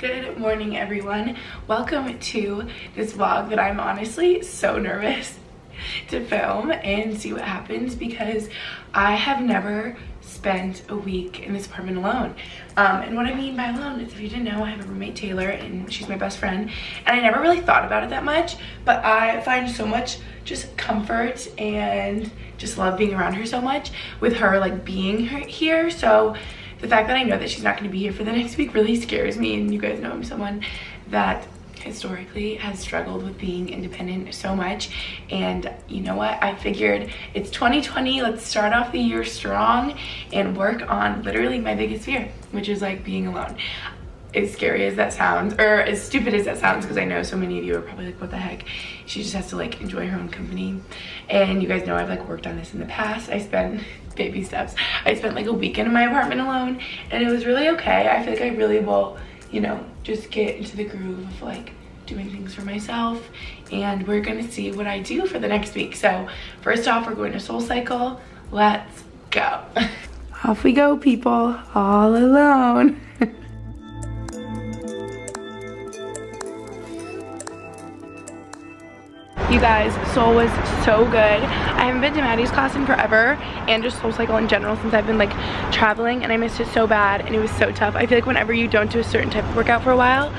Good morning, everyone. Welcome to this vlog that I'm honestly so nervous to film and see what happens because I have never spent a week in this apartment alone. And what I mean by alone is, if you didn't know, I have a roommate, Taylor, and she's my best friend. And I never really thought about it that much, but I find so much just comfort and just love being around her so much with her like being here. So the fact that I know that she's not going to be here for the next week really scares me. And you guys know I'm someone that historically has struggled with being independent so much. And you know what? I figured it's 2020. Let's start off the year strong and work on literally my biggest fear, which is like being alone. As scary as that sounds, or as stupid as that sounds, because I know so many of you are probably like, what the heck? She just has to like enjoy her own company. And you guys know I've like worked on this in the past. I spent baby steps. I spent like a weekend in my apartment alone and it was really okay. I feel like I really will, you know, just get into the groove of like doing things for myself, and we're gonna see what I do for the next week. So first off, we're going to SoulCycle. Let's go. Off we go, people, all alone. You guys, Soul was so good. I haven't been to Maddie's class in forever, and just SoulCycle in general since I've been like traveling, and I missed it so bad and it was so tough. I feel like whenever you don't do a certain type of workout for a while,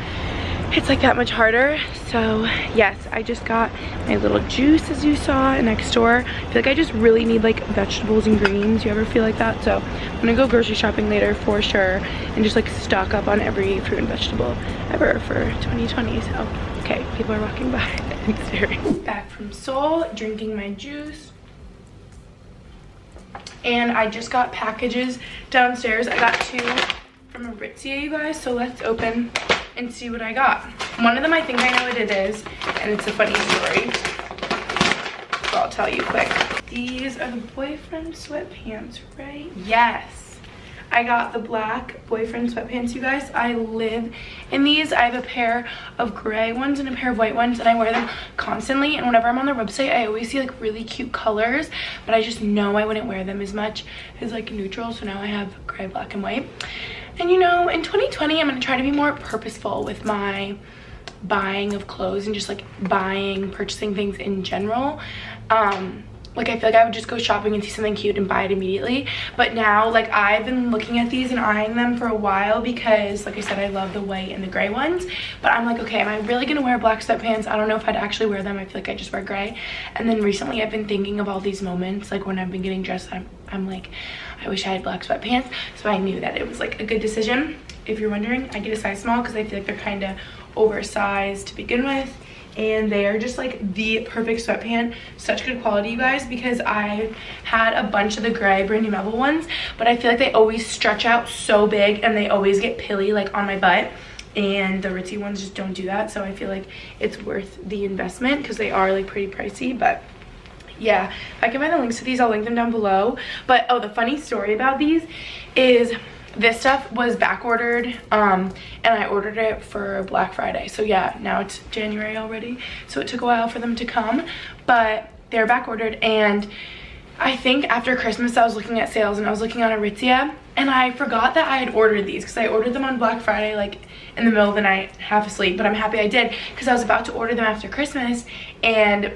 it's like that much harder. So yes, I just got my little juice as you saw next door. I feel like I just really need like vegetables and greens. You ever feel like that? So I'm gonna go grocery shopping later for sure and just like stock up on every fruit and vegetable ever for 2020. So okay, people are walking by and staring. Back from Soul, drinking my juice. And I just got packages downstairs. I got two from Aritzia, you guys. So let's open and see what I got. One of them, I think I know what it is, and it's a funny story. So I'll tell you quick. These are the boyfriend sweatpants, right? Yes. I got the black boyfriend sweatpants, you guys. I live in these. I have a pair of gray ones and a pair of white ones, and I wear them constantly. And whenever I'm on their website, I always see like really cute colors, but I just know I wouldn't wear them as much as like neutral. So now I have gray, black, and white. And you know, in 2020, I'm gonna try to be more purposeful with my buying of clothes and just like purchasing things in general. Like I feel like I would just go shopping and see something cute and buy it immediately. But now, like, I've been looking at these and eyeing them for a while because, like I said, I love the white and the gray ones. But I'm like, okay, am I really gonna wear black sweatpants? I don't know if I'd actually wear them. I feel like I just wear gray. And then recently I've been thinking of all these moments, like when I've been getting dressed, I'm like, I wish I had black sweatpants. So I knew that it was like a good decision. If you're wondering, I get a size small because I feel like they're kind of oversized to begin with. And they are just like the perfect sweatpant. Such good quality, you guys, because I had a bunch of the gray Brandy Melville ones, but I feel like they always stretch out so big and they always get pilly like on my butt, and the Ritzy ones just don't do that. So I feel like it's worth the investment because they are like pretty pricey. But yeah, if I can find the links to these, I'll link them down below. But oh, the funny story about these is this stuff was back ordered, and I ordered it for Black Friday. So yeah, now it's January already, so it took a while for them to come, but they're back ordered. And I think after Christmas I was looking at sales and I was looking on Aritzia, and I forgot that I had ordered these because I ordered them on Black Friday, like in the middle of the night, half asleep. But I'm happy I did because I was about to order them after Christmas, and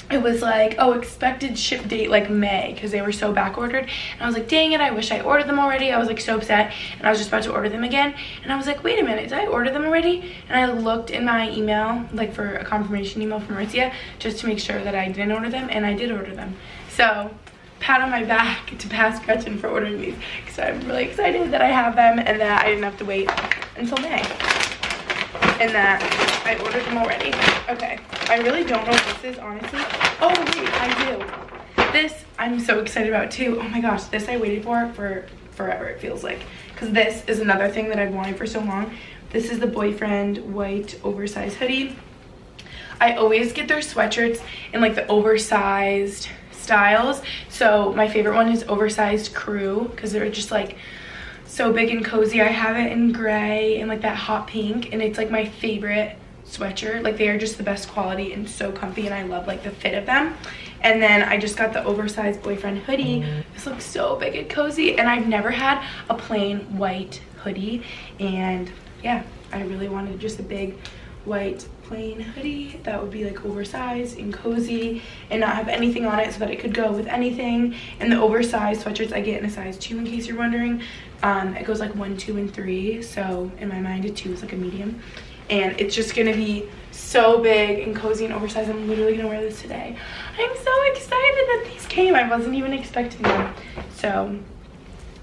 it was like, oh, expected ship date like May, because they were so back ordered. And I was like, dang it, I wish I ordered them already. I was like so upset, and I was just about to order them again, and I was like, wait a minute, did I order them already? And I looked in my email, like for a confirmation email from Aritzia, just to make sure that I didn't order them, and I did order them. So pat on my back to past Gretchen for ordering these, because I'm really excited that I have them and that I didn't have to wait until May, and that I ordered them already. Okay, I really don't know what this is, honestly. Oh wait, I do. This I'm so excited about too. Oh my gosh, this I waited for forever, it feels like, because this is another thing that I've wanted for so long. This is the Boyfriend white oversized hoodie. I always get their sweatshirts in like the oversized styles. So my favorite one is oversized crew, because they're just like so big and cozy. I have it in gray and like that hot pink, and it's like my favorite sweatshirt. Like, they are just the best quality and so comfy, and I love like the fit of them. And then I just got the oversized Boyfriend hoodie. This looks so big and cozy, and I've never had a plain white hoodie, and yeah, I really wanted just a big white plain hoodie that would be like oversized and cozy and not have anything on it so that it could go with anything. And the oversized sweatshirts I get in a size 2, in case you're wondering. It goes like 1, 2, and 3, so in my mind a 2 is like a medium, and it's just gonna be so big and cozy and oversized. I'm literally gonna wear this today. I'm so excited that these came. I wasn't even expecting them. So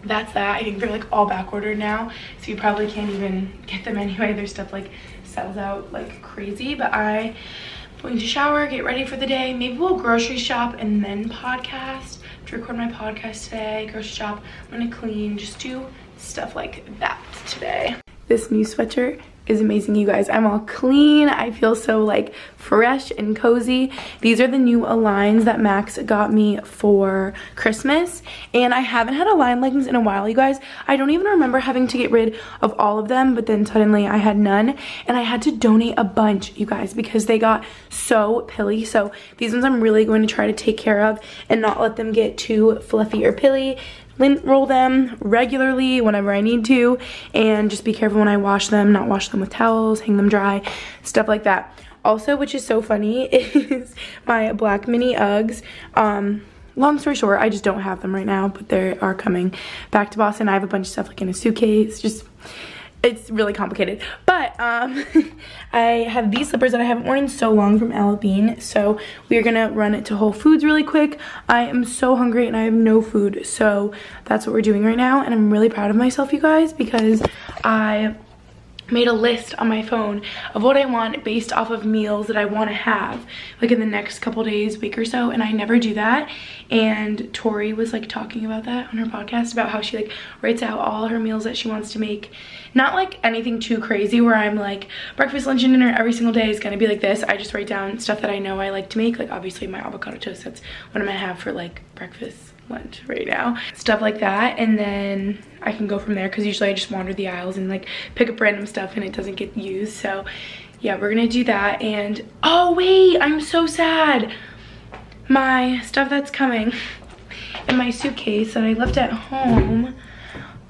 that's that. I think they're like all back ordered now, so you probably can't even get them anyway. Their stuff like sells out like crazy. But I'm going to shower, get ready for the day. Maybe we'll grocery shop and then podcast. To record my podcast today, grocery shop, I'm gonna clean, just do stuff like that today. This new sweatshirt is amazing, you guys. I'm all clean. I feel so like fresh and cozy. These are the new Aligns that Max got me for Christmas, and I haven't had Align leggings in a while, you guys. I don't even remember having to get rid of all of them, but then suddenly I had none, and I had to donate a bunch, you guys, because they got so pilly. So these ones I'm really going to try to take care of and not let them get too fluffy or pilly. Lint roll them regularly whenever I need to, and just be careful when I wash them, not wash them with towels, hang them dry, stuff like that. Also, which is so funny, is my black mini Uggs. Long story short, I just don't have them right now, but they are coming back to Boston. I have a bunch of stuff like in a suitcase, just it's really complicated. But I have these slippers that I haven't worn in so long from Ala Bean, so we are gonna run it to Whole Foods really quick. I am so hungry and I have no food, so that's what we're doing right now, and I'm really proud of myself, you guys, because I made a list on my phone of what I want based off of meals that I want to have like in the next couple days, week or so, and I never do that. And Tori was like talking about that on her podcast about how she like writes out all her meals that she wants to make. Not like anything too crazy where I'm like breakfast, lunch, and dinner every single day is gonna be like this. I just write down stuff that I know I like to make, like obviously my avocado toast, that's what I'm gonna have for like breakfast, lunch right now, stuff like that, and then I can go from there, because usually I just wander the aisles and like pick up random stuff and it doesn't get used. So yeah, we're gonna do that. And oh wait, I'm so sad, my stuff that's coming in my suitcase that I left at home.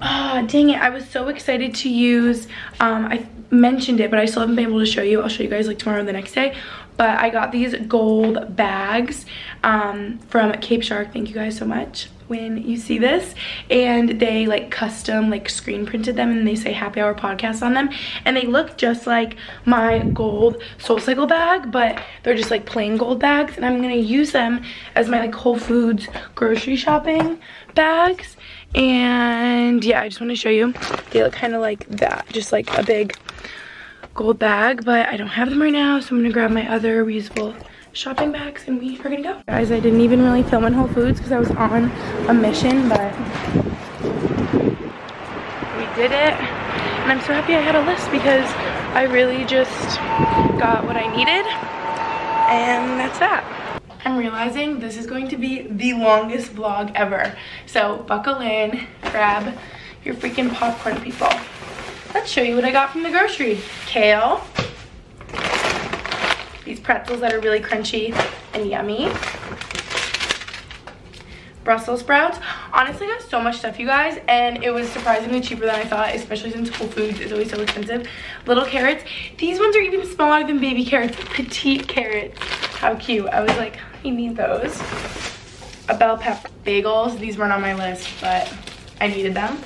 Oh dang it, I was so excited to use I mentioned it, but I still haven't been able to show you. I'll show you guys like tomorrow or the next day. But I got these gold bags from Cape Shark. Thank you guys so much when you see this. And they like custom like screen printed them, and they say Happy Hour Podcast on them. And they look just like my gold SoulCycle bag, but they're just like plain gold bags. And I'm gonna use them as my like Whole Foods grocery shopping bags. And yeah, I just want to show you. They look kind of like that, just like a big gold bag, but I don't have them right now, so I'm gonna grab my other reusable shopping bags and we are gonna go. Guys, I didn't even really film in Whole Foods because I was on a mission, but we did it. And I'm so happy I had a list because I really just got what I needed, and that's that. I'm realizing this is going to be the longest vlog ever, so buckle in, grab your freaking popcorn, people. Let's show you what I got from the grocery. Kale, these pretzels that are really crunchy and yummy, Brussels sprouts. Honestly, I got so much stuff, you guys, and it was surprisingly cheaper than I thought, especially since Whole Foods is always so expensive. Little carrots. These ones are even smaller than baby carrots, petite carrots. How cute. I was like, I need those. A bell pepper. Bagels. These weren't on my list, but I needed them.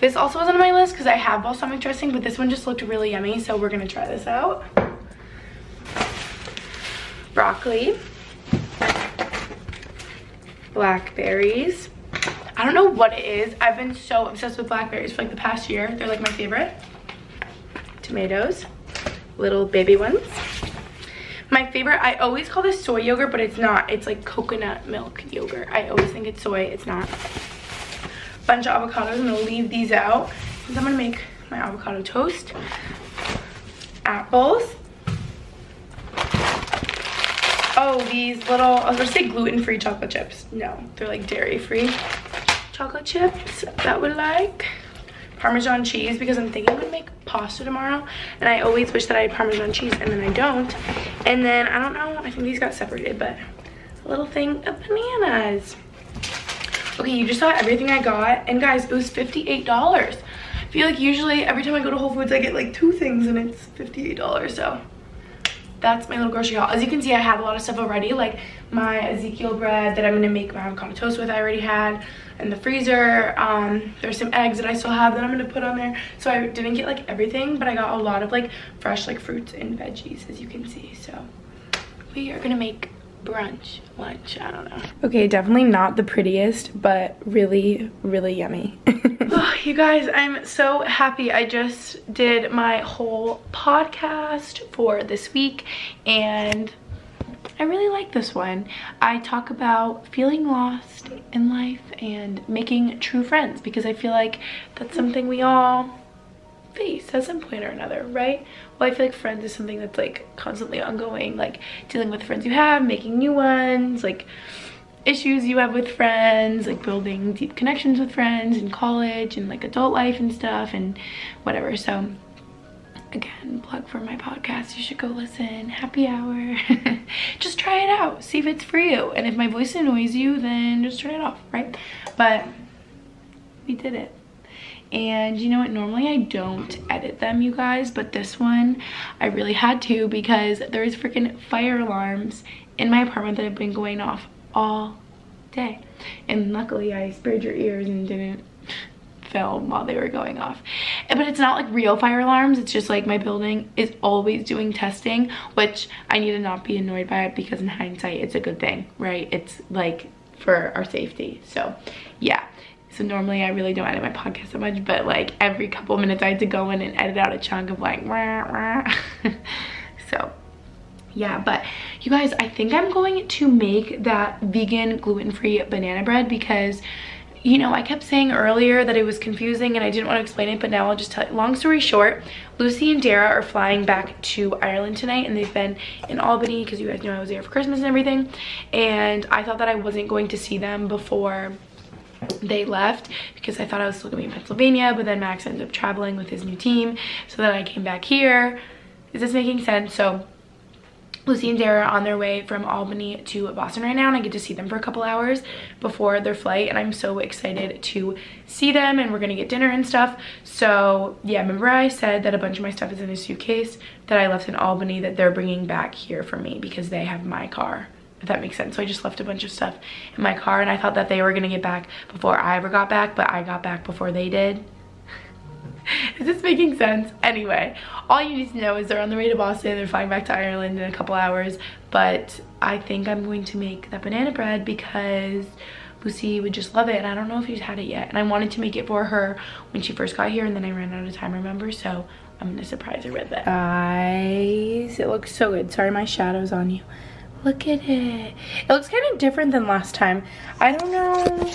This also wasn't on my list because I have balsamic dressing, but this one just looked really yummy, so we're gonna try this out. Broccoli. Blackberries. I don't know what it is. I've been so obsessed with blackberries for like the past year. They're like my favorite. Tomatoes. Little baby ones. My favorite, I always call this soy yogurt, but it's not. It's like coconut milk yogurt. I always think it's soy. It's not. Bunch of avocados. I'm gonna leave these out because I'm gonna make my avocado toast. Apples. Oh, these little, I was gonna say gluten-free chocolate chips. No, they're like dairy-free chocolate chips that we like. Parmesan cheese, because I'm thinking I'm gonna make pasta tomorrow, and I always wish that I had Parmesan cheese, and then I don't. And then, I don't know, I think these got separated, but a little thing of bananas. Okay, you just saw everything I got, and guys, it was $58. feel like usually every time I go to Whole Foods I get like 2 things and it's $58, so that's my little grocery haul. As you can see, I have a lot of stuff already, like my Ezekiel bread that I'm gonna make my avocado toast with, I already had in the freezer. There's some eggs that I still have that I'm gonna put on there. So I didn't get like everything, but I got a lot of like fresh like fruits and veggies, as you can see. So we are gonna make brunch, lunch, I don't know. Okay, definitely not the prettiest, but really, really yummy. Oh, you guys, I'm so happy. I just did my whole podcast for this week and I really like this one. I talk about feeling lost in life and making true friends, because I feel like that's something we all face at some point or another, right? Well, I feel like friends is something that's like constantly ongoing, like dealing with the friends you have, making new ones, like issues you have with friends, like building deep connections with friends in college and like adult life and stuff and whatever. So again, plug for my podcast. You should go listen. Happy hour. Just try it out, see if it's for you, and if my voice annoys you, then just turn it off, right? But we did it. And you know what, normally I don't edit them, you guys, but this one I really had to, because there's freaking fire alarms in my apartment that have been going off all day, and luckily I spared your ears and didn't film while they were going off. But it's not like real fire alarms, it's just like my building is always doing testing, which I need to not be annoyed by it, because in hindsight it's a good thing, right? It's like for our safety. So yeah, so normally I really don't edit my podcast so much, but like every couple minutes I had to go in and edit out a chunk of like wah, wah. So yeah, but you guys, I think I'm going to make that vegan gluten-free banana bread, because you know, I kept saying earlier that it was confusing and I didn't want to explain it, but now I'll just tell you. Long story short, Lucy and Dara are flying back to Ireland tonight, and they've been in Albany because you guys know I was there for Christmas and everything, and I thought that I wasn't going to see them before they left, because I thought I was still gonna be in Pennsylvania, but then Max ended up traveling with his new team, so then I came back here. Is this making sense? So Lucy and Dara are on their way from Albany to Boston right now, and I get to see them for a couple hours before their flight, and I'm so excited to see them, and we're gonna get dinner and stuff. So yeah, remember I said that a bunch of my stuff is in a suitcase that I left in Albany that they're bringing back here for me because they have my car, if that makes sense. So I just left a bunch of stuff in my car, and I thought that they were gonna get back before I ever got back, but I got back before they did. Is this making sense? Anyway, all you need to know is they're on the way to Boston. They're flying back to Ireland in a couple hours, but I think I'm going to make that banana bread because Lucy would just love it, and I don't know if she's had it yet, and I wanted to make it for her when she first got here, and then I ran out of time, remember? So I'm gonna surprise her with it. Guys, it looks so good. Sorry, my shadow's on you. Look at it. It looks kind of different than last time. I don't know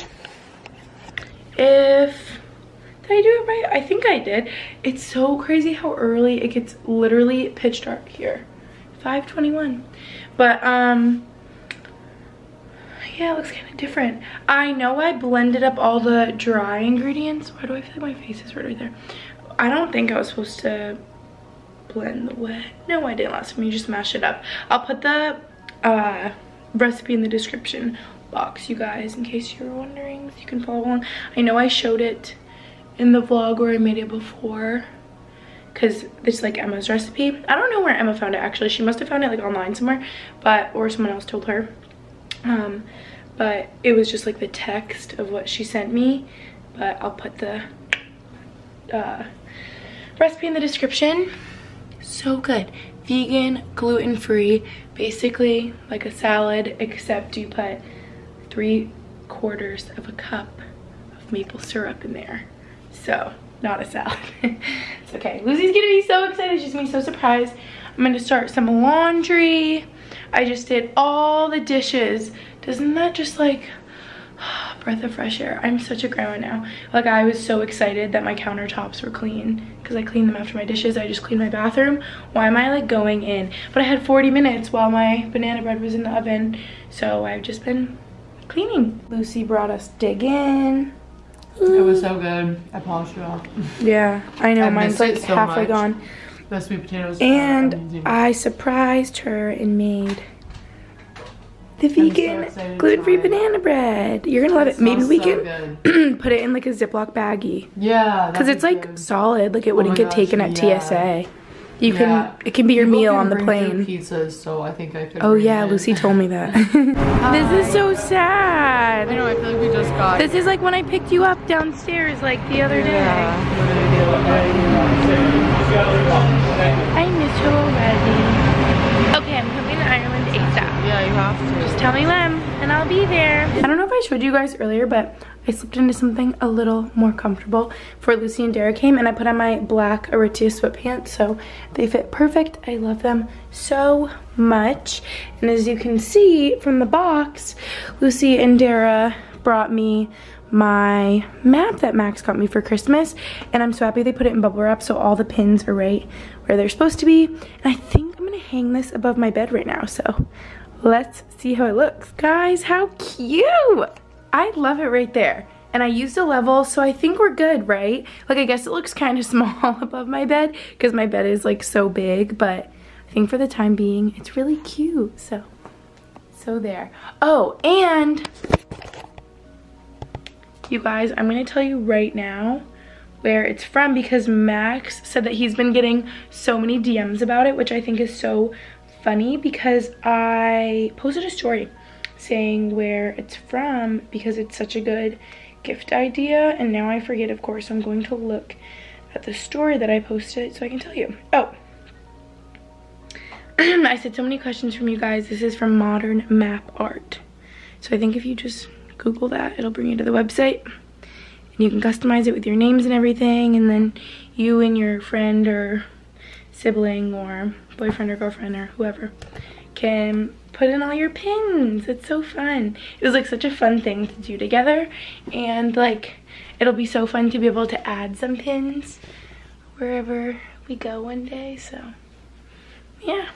if... Did I do it right? I think I did. It's so crazy how early it gets literally pitch dark here. 5:21. But yeah, it looks kind of different. I know I blended up all the dry ingredients. Why do I feel like my face is right there? I don't think I was supposed to blend the wet. No, I didn't last time. You just mash it up. I'll put the recipe in the description box, you guys, in case you were wondering, so you can follow along. I know I showed it in the vlog where I made it before, because it's like Emma's recipe. I don't know where Emma found it actually. She must have found it like online somewhere, but or someone else told her. But it was just like the text of what she sent me. But I'll put the recipe in the description. So good. Vegan, gluten-free, basically like a salad, except you put 3/4 of a cup of maple syrup in there. So not a salad. It's okay. Lucy's gonna be so excited. She's gonna be so surprised. I'm gonna start some laundry. I just did all the dishes. Doesn't that just like breath of fresh air? I'm such a grandma now. Like, I was so excited that my countertops were clean because I cleaned them after my dishes. I just cleaned my bathroom. Why am I like going in? But I had 40 minutes while my banana bread was in the oven, so I've just been cleaning. Lucy brought us Dig In. It was so good. I polished it off. Yeah, I know. Mine's like so halfway gone. The sweet potatoes and are amazing. I surprised her and made the vegan gluten-free banana bread. You're gonna love it. Maybe we can put it in like a Ziploc baggie. Yeah, because it's like solid. Like it wouldn't get taken at TSA. You can. It can be your meal on the plane. Pizzas, so I think I could. Oh yeah, Lucy told me that. This is so sad. I know. I feel like we just got. This is like when I picked you up downstairs like the other day. I miss you already. Okay, I'm coming to Ireland ASAP. Yeah, you have to. Just tell me when, and I'll be there. I don't know if I showed you guys earlier, but I slipped into something a little more comfortable before Lucy and Dara came, and I put on my black Aritzia sweatpants, so they fit perfect. I love them so much. And as you can see from the box, Lucy and Dara brought me my map that Max got me for Christmas, and I'm so happy they put it in bubble wrap so all the pins are right where they're supposed to be. And I think I'm gonna hang this above my bed right now, so let's see how it looks. Guys, how cute! I love it right there. And I used a level, so I think we're good, right? Like, I guess it looks kind of small above my bed because my bed is like so big, but I think for the time being it's really cute. So there. Oh, and you guys, I'm gonna tell you right now where it's from because Max said that he's been getting so many DMs about it, which I think is so funny because I posted a story saying where it's from because it's such a good gift idea, and now I forget, of course. I'm going to look at the story that I posted so I can tell you. Oh, I said so many questions from you guys. This is from Modern Map Art. So I think if you just Google that, it'll bring you to the website. And you can customize it with your names and everything, and then you and your friend or sibling or boyfriend or girlfriend or whoever can put in all your pins. It's so fun. It was like such a fun thing to do together, and like it'll be so fun to be able to add some pins wherever we go one day. So yeah.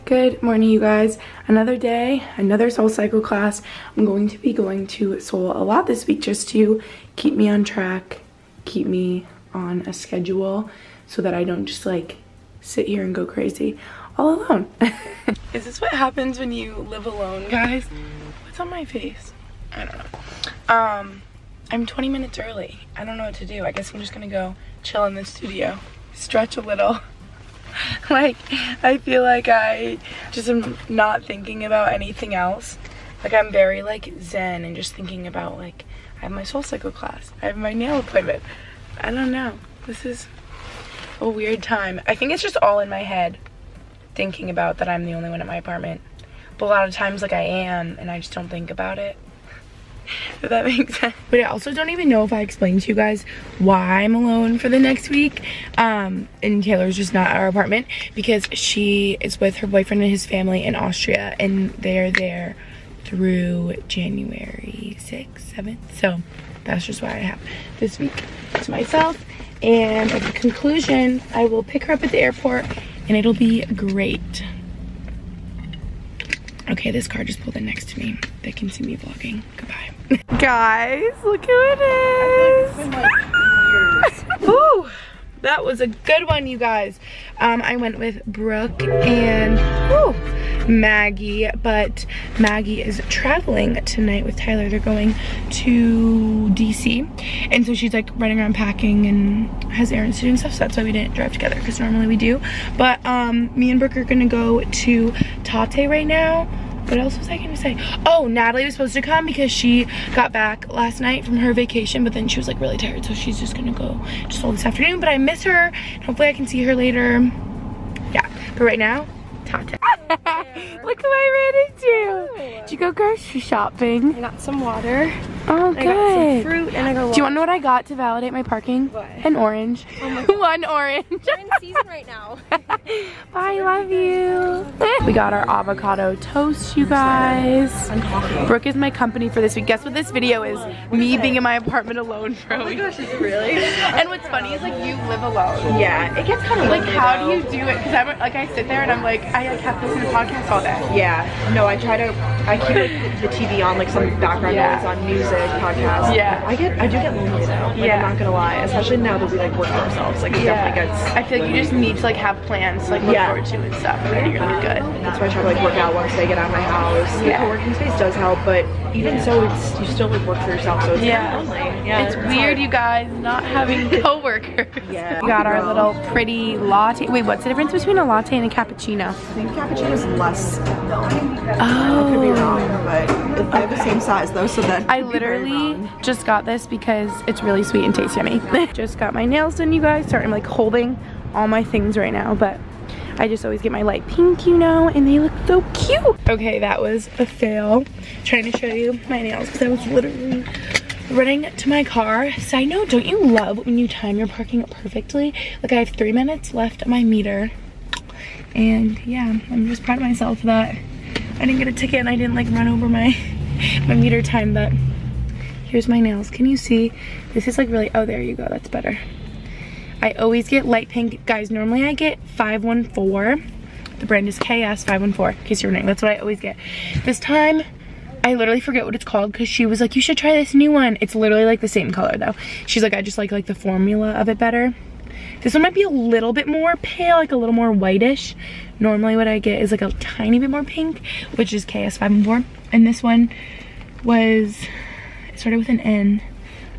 Good morning, you guys. Another day, another Soul Cycle class. I'm going to be going to Soul a lot this week just to keep me on track, keep me on a schedule so that I don't just like sit here and go crazy all alone. Is this what happens when you live alone, guys? What's on my face? I don't know. I'm 20 minutes early. I don't know what to do. I guess I'm just gonna go chill in the studio, stretch a little. Like, I feel like I just am not thinking about anything else. Like, I'm very like zen and just thinking about like, I have my Soul Cycle class, I have my nail appointment. I don't know, this is a weird time. I think it's just all in my head, thinking about that I'm the only one at my apartment. But a lot of times like I am, and I just don't think about it. If that makes sense. But I also don't even know if I explained to you guys why I'm alone for the next week. And Taylor's just not at our apartment because she is with her boyfriend and his family in Austria, and they're there through January 6th, 7th. So that's just why I have this week to myself. And at the conclusion, I will pick her up at the airport and it'll be great. Okay, this car just pulled in next to me. They can see me vlogging. Goodbye. Guys, look who it is. Ooh, that was a good one, you guys. I went with Brooke and Maggie, but Maggie is traveling tonight with Tyler. They're going to DC, and so she's like running around packing and has errands to do and stuff, so that's why we didn't drive together, because normally we do. But me and Brooke are gonna go to Tate right now. What else was I gonna say? Oh, Natalie was supposed to come because she got back last night from her vacation, but then she was like really tired, so she's just gonna go just all this afternoon. But I miss her, and hopefully I can see her later. Yeah, but right now, Tate. Look who I ran into. Did you go grocery shopping? I got some water. Oh, good. I got some fruit, and I got. Do you want to know what I got to validate my parking? What? An orange. Oh my God. One orange. We're in season right now. Bye, love you. We got our avocado toast, you guys. And coffee. Brooke is my company for this week. Guess what this video is? Me being in my apartment alone for a week. Oh my gosh, is it really? And what's funny is like you live alone. Yeah, it gets kind of like how do you do it? Because I'm like I sit there and I'm like I have to listen to podcasts all day. Yeah, no, I keep like, the TV on, like some background noise on music music, podcasts. Yeah. I do get lonely though. Like, Yeah. I'm not gonna lie, especially now that we like work for ourselves. Like, it definitely gets. I feel like you just need to like have plans to like look forward to and stuff, and then you're gonna be good. That's why I try to like work out once I get out of my house. The co-working space does help, but even so, it's you still like work for yourself, so it's kind of lonely. Yeah, It's weird, you guys, not having coworkers. Yeah. We got our little pretty latte. Wait, what's the difference between a latte and a cappuccino? I think cappuccino is less milk. Oh. I could be wrong, but they're the same size though, so that I literally just got this because it's really sweet and tastes yummy. Just got my nails done, you guys. Sorry, I'm like holding all my things right now, but I just always get my light pink, you know, and they look so cute. Okay, that was a fail. Trying to show you my nails because I was literally running to my car. Side note, don't you love when you time your parking perfectly? Like, I have 3 minutes left on my meter. And yeah, I'm just proud of myself that I didn't get a ticket and I didn't like run over my meter time, but here's my nails. Can you see? This is like really, oh, there you go, that's better. I always get light pink. Guys, normally I get 514. The brand is KS 514, in case you're wondering. That's what I always get. This time, I literally forget what it's called because she was like, you should try this new one. It's literally like the same color though. She's like, I just like the formula of it better. This one might be a little bit more pale, like a little more whitish. Normally what I get is like a tiny bit more pink, which is KS 514. And this one was, it started with an N.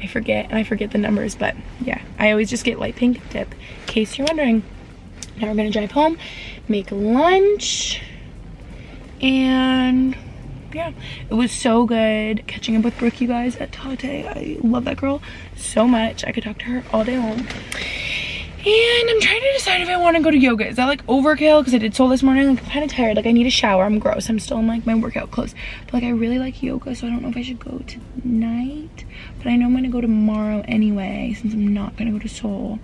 I forget the numbers, but yeah, I always just get light pink dip, in case you're wondering. Now we're gonna drive home, make lunch, and yeah, it was so good catching up with Brooke, you guys, at Tate. I love that girl so much. I could talk to her all day long. And I'm trying to decide if I want to go to yoga. Is that like overkill? Because I did Soul this morning. Like, I'm kind of tired. Like, I need a shower. I'm gross. I'm still in like my workout clothes. But like, I really like yoga, so I don't know if I should go tonight. But I know I'm going to go tomorrow anyway, since I'm not going to go to Soul.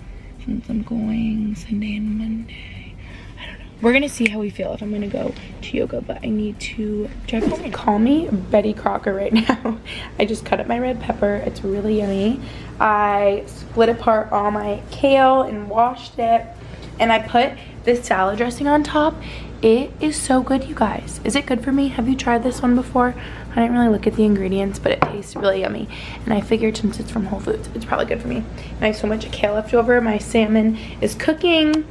Since I'm going Sunday and Monday. I don't know. We're going to see how we feel if I'm going to go to yoga. But I need to drive home. Call me Betty Crocker right now. I just cut up my red pepper. It's really yummy. I split apart all my kale and washed it, and I put this salad dressing on top. It is so good, you guys. Is it good for me? Have you tried this one before? I didn't really look at the ingredients, but it tastes really yummy, and I figured since it's from Whole Foods, it's probably good for me. And I have so much kale left over. My salmon is cooking,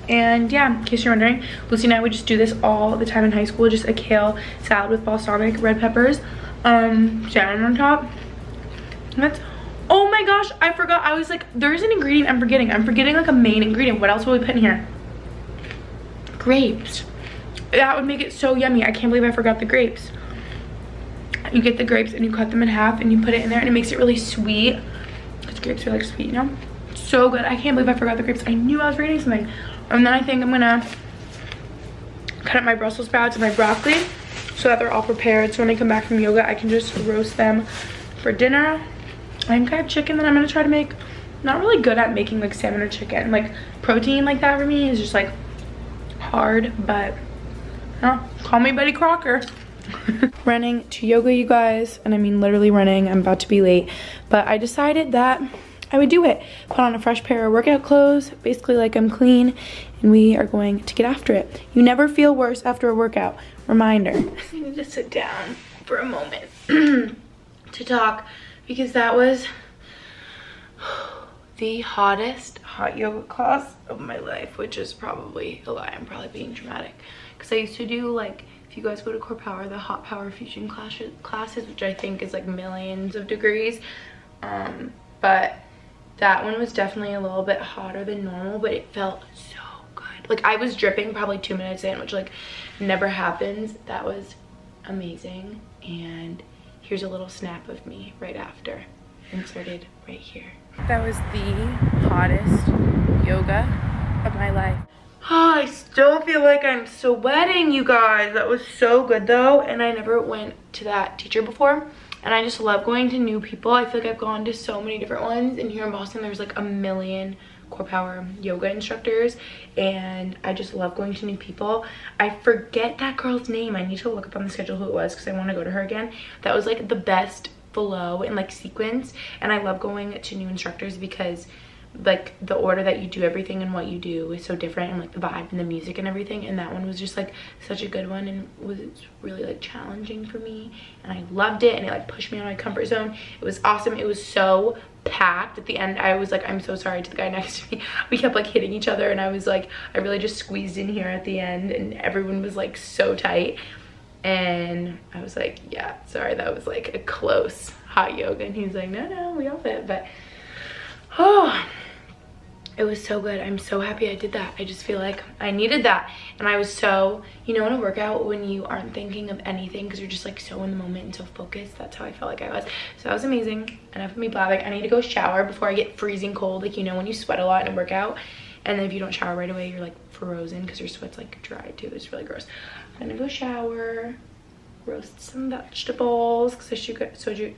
and yeah, in case you're wondering, Lucy and I would just do this all the time in high school, just a kale salad with balsamic red peppers, salmon on top. And that's, oh my gosh, I forgot. I was like, there's an ingredient I'm forgetting. I'm forgetting like a main ingredient. What else will we put in here? Grapes. That would make it so yummy. I can't believe I forgot the grapes. You get the grapes and you cut them in half and you put it in there, and it makes it really sweet. Because grapes are like sweet, you know? So good. I can't believe I forgot the grapes. I knew I was forgetting something. And then I think I'm gonna cut up my Brussels sprouts and my broccoli so that they're all prepared. So when I come back from yoga, I can just roast them for dinner. I think I have chicken that I'm gonna try to make. Not really good at making like salmon or chicken. Like protein like that for me is just like hard, but call me Betty Crocker. Running to yoga, you guys, and I mean literally running. I'm about to be late, but I decided that I would do it. Put on a fresh pair of workout clothes, basically like I'm clean, and we are going to get after it. You never feel worse after a workout. Reminder. I need to sit down for a moment to talk, because that was the hottest hot yoga class of my life, which is probably a lie. I'm probably being dramatic, because I used to do, like, if you guys go to Core Power, the hot power fusion classes, which I think is like millions of degrees, but that one was definitely a little bit hotter than normal, but it felt so good. Like, I was dripping probably 2 minutes in, which like never happens. That was amazing. And here's a little snap of me right after, inserted right here. That was the hottest yoga of my life. Oh, I still feel like I'm sweating, you guys. That was so good though, and I never went to that teacher before, and I just love going to new people. I feel like I've gone to so many different ones, and here in Boston there's like a million Core Power yoga instructors, and I just love going to new people. I forget that girl's name. I need to look up on the schedule who it was, because I want to go to her again. That was like the best flow and like sequence, and I love going to new instructors because like the order that you do everything and what you do is so different, and like the vibe and the music and everything, and that one was just like such a good one, and was really like challenging for me, and I loved it, and it like pushed me out of my comfort zone. It was awesome. It was so packed. At the end I was like, I'm so sorry to the guy next to me. We kept like hitting each other, and I was like, I really just squeezed in here at the end, and everyone was like so tight, and I was like, yeah, sorry, that was like a close hot yoga. And he was like, no, we all fit. But oh, it was so good. I'm so happy I did that. I just feel like I needed that. And I was so, you know, in a workout when you aren't thinking of anything because you're just like so in the moment and so focused, that's how I felt like I was. So that was amazing. Enough of me blabbing. I need to go shower before I get freezing cold. Like, you know, when you sweat a lot in a workout, and then if you don't shower right away, you're like frozen because your sweat's like dry too. It's really gross. I'm gonna go shower, roast some vegetables because I showed you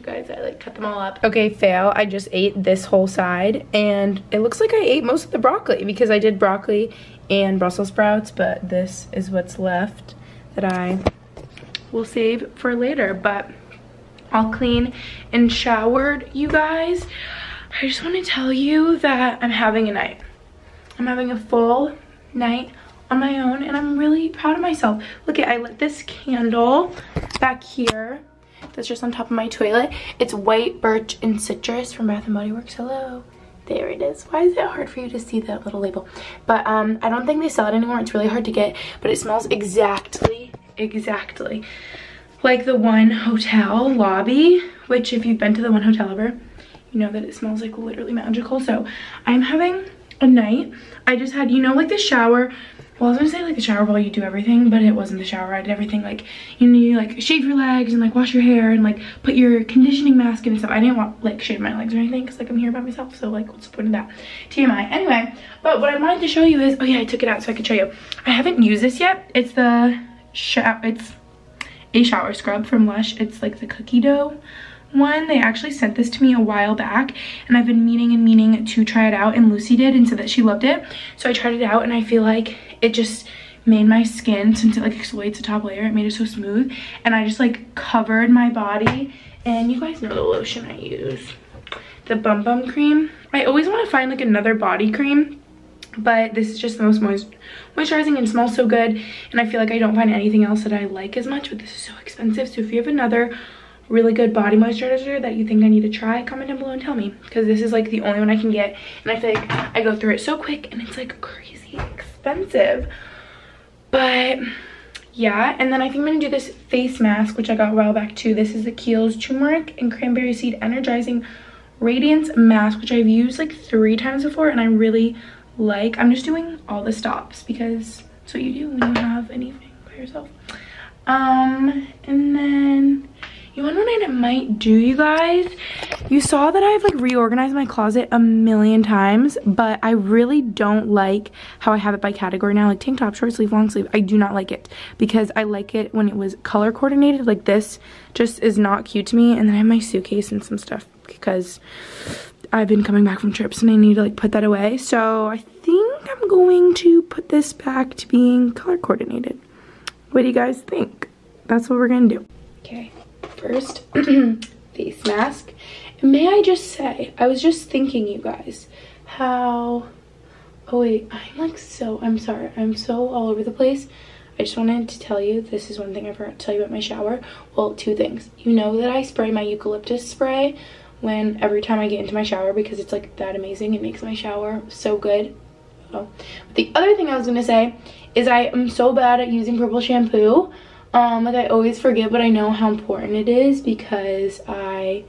guys I like cut them all up. Okay, fail. I just ate this whole side, and it looks like I ate most of the broccoli because I did broccoli and Brussels sprouts, but this is what's left that I will save for later. But all clean and showered, you guys. I just want to tell you that I'm having a night. I'm having a full night on my own, and I'm really proud of myself. Look at, I lit this candle back here that's just on top of my toilet. It's white birch and citrus from Bath & Body Works. Hello. There it is. Why is it hard for you to see that little label? But I don't think they sell it anymore. It's really hard to get, but it smells exactly like the One Hotel lobby, which if you've been to the One Hotel ever, you know that it smells like literally magical. So I'm having a night. I just had, you know, like the shower. Well, I was gonna say like the shower while you do everything, but it wasn't the shower. I did everything, like, you know, you like shave your legs and like wash your hair and like put your conditioning mask in and stuff. I didn't want like shave my legs or anything because like I'm here by myself, so like what's the point of that? TMI. Anyway, but what I wanted to show you is, oh yeah, I took it out so I could show you. I haven't used this yet. It's it's a shower scrub from Lush. It's like the cookie dough one. They actually sent this to me a while back, and I've been meaning to try it out, and Lucy did and said that she loved it. So I tried it out, and I feel like it just made my skin, since it like exfoliates the top layer, it made it so smooth, and I just like covered my body. And you guys know the lotion I use, the Bum Bum cream. I always want to find like another body cream, but this is just the most moisturizing and smells so good, and I feel like I don't find anything else that I like as much, but this is so expensive. So if you have another really good body moisturizer that you think I need to try, comment down below and tell me, because this is like the only one I can get, and I feel like I go through it so quick, and it's like crazy expensive. But yeah, and then I think I'm gonna do this face mask, which I got a while back too. This is the Kiehl's Turmeric and Cranberry Seed Energizing Radiance Mask, which I've used like 3 times before, and I really like. I'm just doing all the stops because that's what you do when you have anything by yourself. And then you want to know what I might do, you guys? You saw that I've like reorganized my closet a million times, but I really don't like how I have it by category now, like tank top, short sleeve, long sleeve. I do not like it because I like it when it was color coordinated. Like this just is not cute to me. And then I have my suitcase and some stuff because I've been coming back from trips and I need to like put that away. So I think I'm going to put this back to being color coordinated. What do you guys think? That's what we're gonna do. Okay. First, face mask. And may I just say, I was just thinking, you guys, how, oh wait, I'm sorry, I'm so all over the place. I just wanted to tell you, this is one thing I forgot to tell you about my shower. Well, 2 things. You know that I spray my eucalyptus spray every time I get into my shower because it's like that amazing. It makes my shower so good. Oh. But the other thing I was gonna say is I am so bad at using purple shampoo. Like I always forget, but I know how important it is because I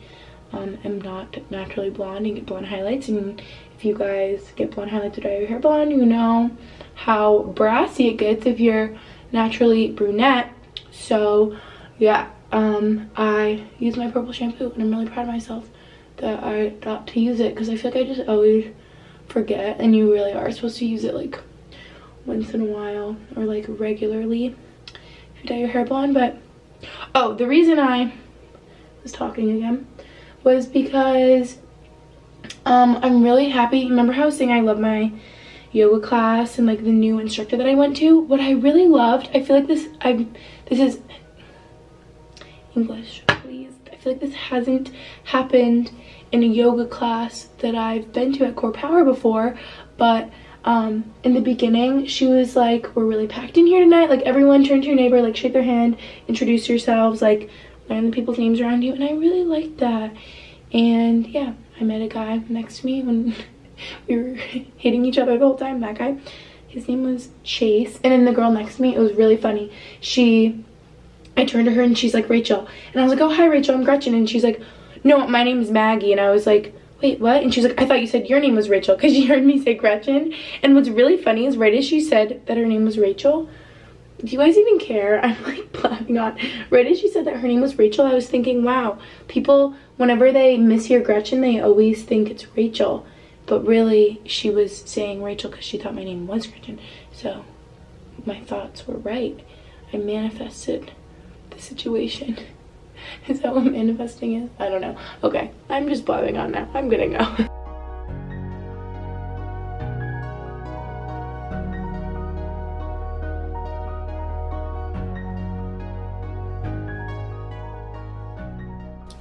am not naturally blonde and get blonde highlights. And if you guys get blonde highlights or dye your hair blonde, you know how brassy it gets if you're naturally brunette. So yeah, I use my purple shampoo, and I'm really proud of myself that I got to use it because I feel like I just always forget, and you really are supposed to use it like once in a while or like regularly if you dye your hair blonde. But oh, the reason I was talking again was because I'm really happy. Remember how I was saying I love my yoga class and like the new instructor that I went to? What I really loved, I feel like this is English, please. I feel like this hasn't happened in a yoga class that I've been to at Core Power before, but in the beginning she was like, we're really packed in here tonight, like everyone turn to your neighbor, like shake their hand, introduce yourselves, like learn the people's names around you, and I really liked that. And yeah, I met a guy next to me when we were hitting each other the whole time. That guy, his name was Chase, and then the girl next to me, it was really funny. I turned to her and she's like, Rachel, and I was like, oh hi Rachel, I'm Gretchen, and she's like, no, my name is Maggie, and I was like, wait, what? And she's like, I thought you said your name was Rachel, because she heard me say Gretchen. And what's really funny is right as she said that her name was Rachel, do you guys even care? I'm like blabbing on. Right as she said that her name was Rachel, I was thinking, wow, people, whenever they mishear Gretchen, they always think it's Rachel. But really, she was saying Rachel because she thought my name was Gretchen. So my thoughts were right. I manifested the situation. Is that what manifesting is? I don't know. Okay, I'm just blabbing on now. I'm gonna go.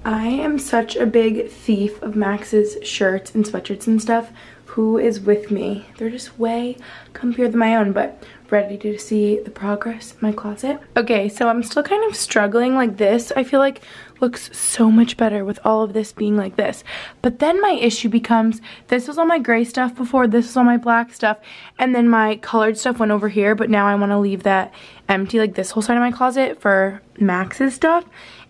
I am such a big thief of Max's shirts and sweatshirts and stuff. Who is with me? They're just way comfier than my own, but ready to see the progress in my closet. Okay, so I'm still kind of struggling. Like this, I feel like looks so much better with all of this being like this. But then my issue becomes, this was all my gray stuff before, this was all my black stuff, and then my colored stuff went over here, but now I want to leave that empty, like this whole side of my closet for Max's stuff.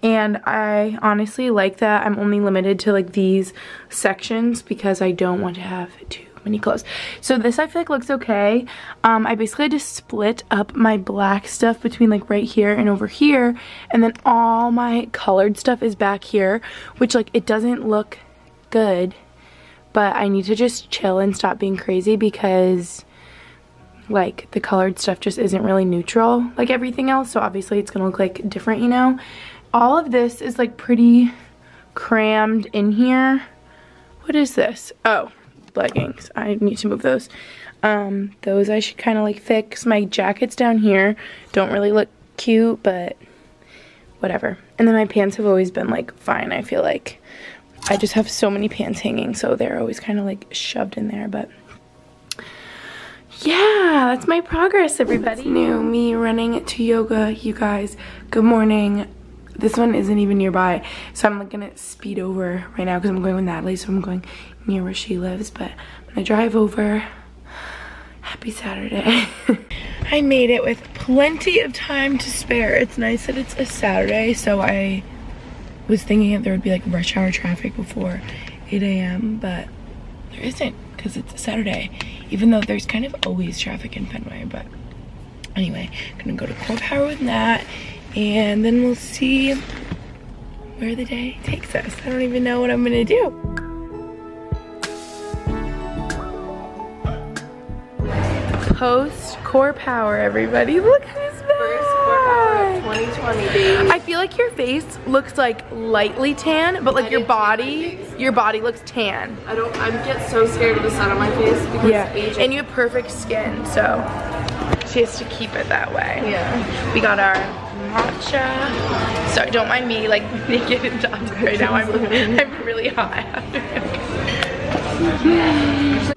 And I honestly like that I'm only limited to like these sections because I don't want to have too many clothes. So this I feel like looks okay. I basically just split up my black stuff between like right here and over here, and then all my colored stuff is back here, which like it doesn't look good, but I need to just chill and stop being crazy because like the colored stuff just isn't really neutral like everything else, so obviously it's gonna look like different, you know. All of this is like pretty crammed in here. What is this? Oh, leggings. I need to move those. Those I should kind of like fix. My jackets down here don't really look cute, but whatever. And then my pants have always been like fine. I feel like I just have so many pants hanging, so they're always kind of like shoved in there, but yeah, that's my progress, everybody. New me running to yoga, you guys. Good morning. This one isn't even nearby, so I'm gonna speed over right now because I'm going with Natalie, so I'm going near where she lives, but I'm gonna drive over. Happy Saturday. I made it with plenty of time to spare. It's nice that it's a Saturday, so I was thinking that there would be like rush hour traffic before 8 a.m., but there isn't because it's a Saturday, even though there's kind of always traffic in Fenway. But anyway, I'm gonna go to Core Power with Nat, and then we'll see where the day takes us. I don't even know what I'm gonna do. Post Core Power, everybody. Look who's back. First Core Power of 2020, baby. I feel like your face looks like lightly tan, but like your body looks tan. I get so scared of the sun on my face because aging. And you have perfect skin, so she has to keep it that way. Yeah. We got our matcha. Sorry, don't mind me like naked and done right now. I'm really hot.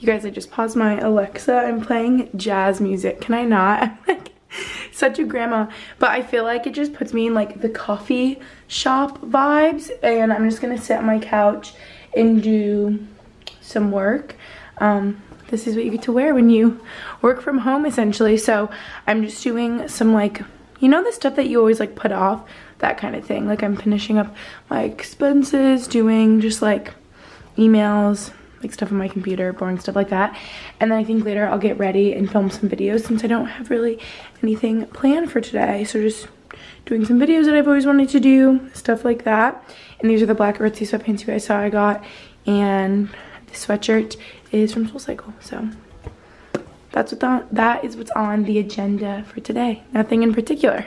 You guys, I just paused my Alexa. I'm playing jazz music. Can I not? I'm like such a grandma, but I feel like it just puts me in like the coffee shop vibes, and I'm just gonna sit on my couch and do some work. This is what you get to wear when you work from home, essentially. So I'm just doing some like, you know, the stuff that you always like put off, that kind of thing. Like I'm finishing up my expenses, doing just like emails, like stuff on my computer, boring stuff like that. And then I think later I'll get ready and film some videos since I don't have really anything planned for today. So just doing some videos that I've always wanted to do, stuff like that. And these are the black Aritzia sweatpants you guys saw I got. And the sweatshirt is from SoulCycle. So that is what's on the agenda for today. Nothing in particular.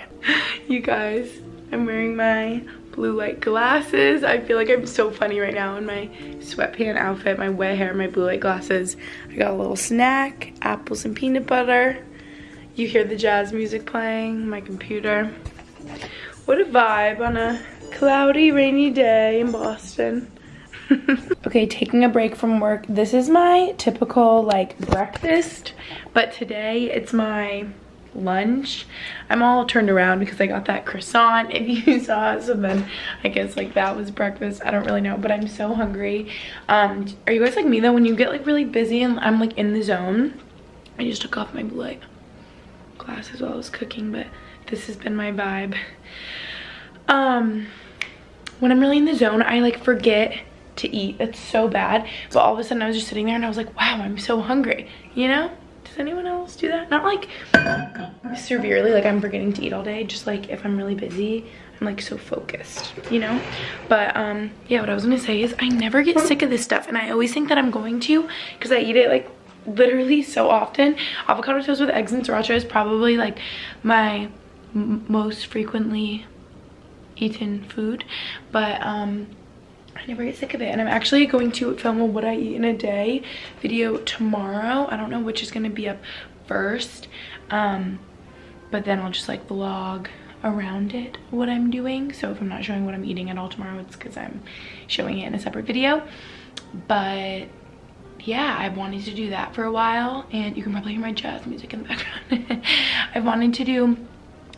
You guys, I'm wearing my blue light glasses. I feel like I'm so funny right now in my sweatpant outfit, my wet hair, my blue light glasses. I got a little snack, apples and peanut butter. You hear the jazz music playing, my computer. What a vibe on a Cloudy, rainy day in Boston. Okay, taking a break from work. This is my typical like breakfast, but today it's my lunch. I'm all turned around because I got that croissant, if you saw. So then I guess like that was breakfast. I don't really know, but I'm so hungry. Are you guys like me though? When you get like really busy and I'm like in the zone, I just took off my blue light glasses while I was cooking, but this has been my vibe. When I'm really in the zone, I like forget to eat. It's so bad. But all of a sudden I was just sitting there and I was like, wow, I'm so hungry, you know? Does anyone else do that? Not like severely, like I'm forgetting to eat all day, just like if I'm really busy, I'm like so focused, you know? But yeah, what I was gonna say is I never get sick of this stuff, and I always think that I'm going to because I eat it like literally so often. Avocado toast with eggs and sriracha is probably like my most frequently eaten food, but I never get sick of it. And I'm actually going to film a what I eat in a day video tomorrow. I don't know which is going to be up first, but then I'll just like vlog around it what I'm doing. So if I'm not showing what I'm eating at all tomorrow, it's because I'm showing it in a separate video. But yeah, I've wanted to do that for a while, and you can probably hear my jazz music in the background. I've wanted to do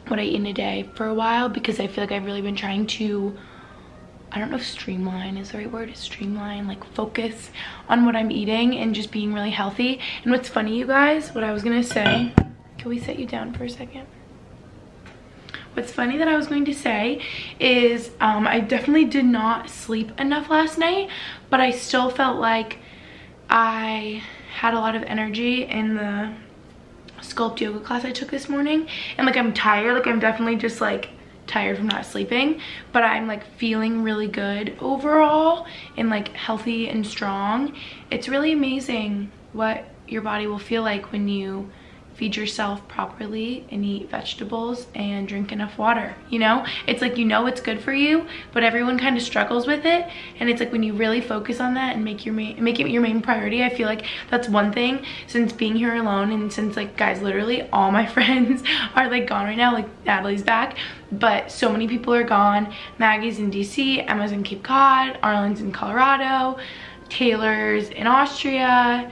what I eat in a day for a while because I feel like I've really been trying to, I don't know if streamline is the right word, streamline, like focus on what I'm eating and just being really healthy. And what's funny, you guys, what I was gonna say, can we set you down for a second? What's funny that I was going to say is I definitely did not sleep enough last night, but I still felt like I had a lot of energy in the Sculpt yoga class I took this morning, and like I'm tired, like I'm definitely just like tired from not sleeping, but I'm like feeling really good overall and like healthy and strong. It's really amazing what your body will feel like when you feed yourself properly and eat vegetables and drink enough water, you know? It's like, you know, it's good for you, but everyone kind of struggles with it. And it's like when you really focus on that and make it your main priority, I feel like that's one thing since being here alone, and since like, guys, literally all my friends are like gone right now. Like Natalie's back, but so many people are gone. Maggie's in DC, Emma's in Cape Cod, Arlen's in Colorado, Taylor's in Austria,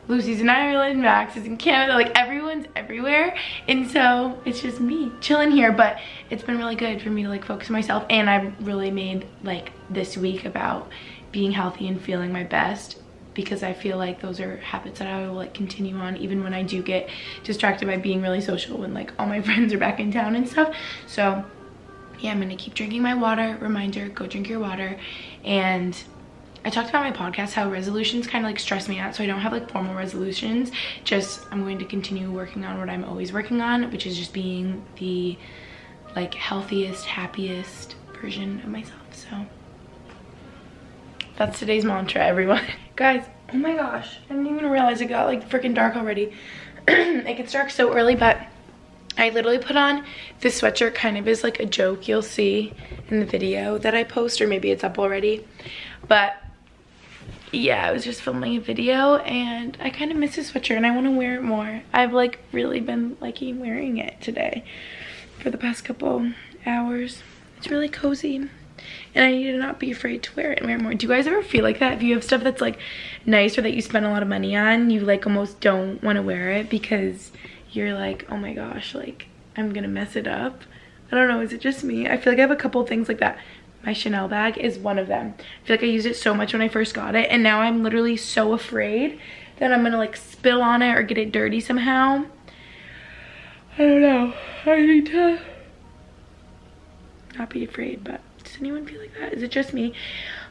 Lucy's in Ireland, Max is in Canada, like everyone's everywhere. And so it's just me chilling here, but it's been really good for me to like focus on myself. And I've really made like this week about being healthy and feeling my best, because I feel like those are habits that I will like continue on even when I do get distracted by being really social when like all my friends are back in town and stuff. So yeah, I'm gonna keep drinking my water. Reminder, go drink your water. And I talked about my podcast, how resolutions kind of like stress me out, so I don't have like formal resolutions. Just I'm going to continue working on what I'm always working on, which is just being the like healthiest, happiest version of myself. So that's today's mantra, everyone. Guys, oh my gosh, I didn't even realize it got like freaking dark already. It gets dark so early, but I literally put on this sweatshirt kind of as like a joke. You'll see in the video that I post, or maybe it's up already. But yeah, I was just filming a video and I kind of miss this sweatshirt and I want to wear it more. I've like really been liking wearing it today for the past couple hours. It's really cozy and I need to not be afraid to wear it and wear it more. Do you guys ever feel like that? If you have stuff that's like nice or that you spend a lot of money on, you like almost don't want to wear it because you're like, oh my gosh, like I'm gonna mess it up. I don't know, is it just me? I feel like I have a couple things like that. My Chanel bag is one of them. I feel like I used it so much when I first got it, and now I'm literally so afraid that I'm gonna like spill on it or get it dirty somehow. I don't know. I need to not be afraid, but does anyone feel like that? Is it just me?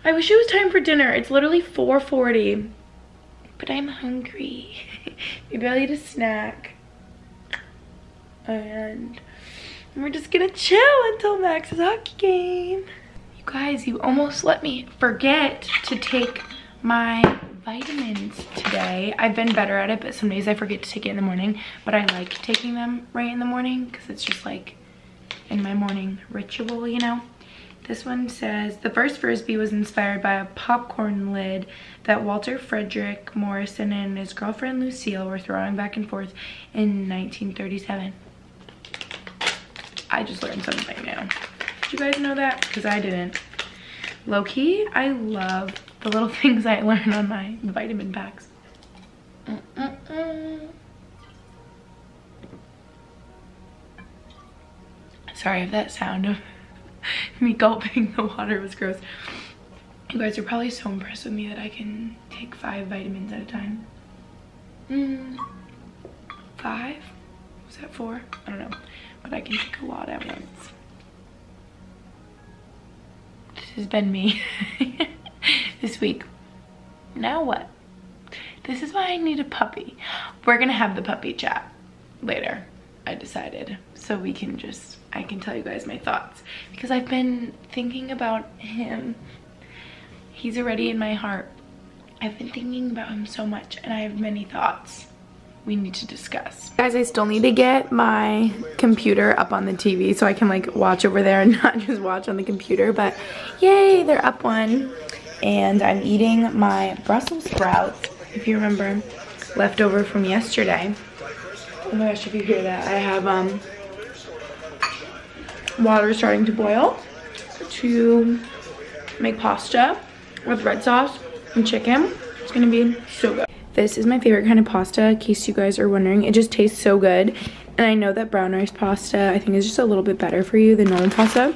I wish it was time for dinner. It's literally 4:40, but I'm hungry. Maybe I'll eat a snack. And we're just gonna chill until Max's hockey game. Guys, you almost let me forget to take my vitamins today. I've been better at it, but some days I forget to take it in the morning, but I like taking them right in the morning because it's just like in my morning ritual, you know? This one says, the first Frisbee was inspired by a popcorn lid that Walter Frederick Morrison and his girlfriend Lucille were throwing back and forth in 1937. I just learned something new. you guys know that? Because I didn't. Low-key, I love the little things I learn on my vitamin packs. Sorry if that sound of me gulping the water was gross. You guys are probably so impressed with me that I can take 5 vitamins at a time. 5? Was that 4? I don't know. But I can take a lot at once. This has been me this week. Now what? This is why I need a puppy. We're gonna have the puppy chat later, I decided. So we can just, I can tell you guys my thoughts. Because I've been thinking about him. He's already in my heart. I've been thinking about him so much and I have many thoughts we need to discuss. Guys, I still need to get my computer up on the TV so I can like watch over there and not just watch on the computer, but yay, they're up one. And I'm eating my Brussels sprouts, if you remember, leftover from yesterday. Oh my gosh, if you hear that, I have water starting to boil to make pasta with red sauce and chicken. It's gonna be so good. This is my favorite kind of pasta, in case you guys are wondering. It just tastes so good. And I know that brown rice pasta, I think, is just a little bit better for you than normal pasta.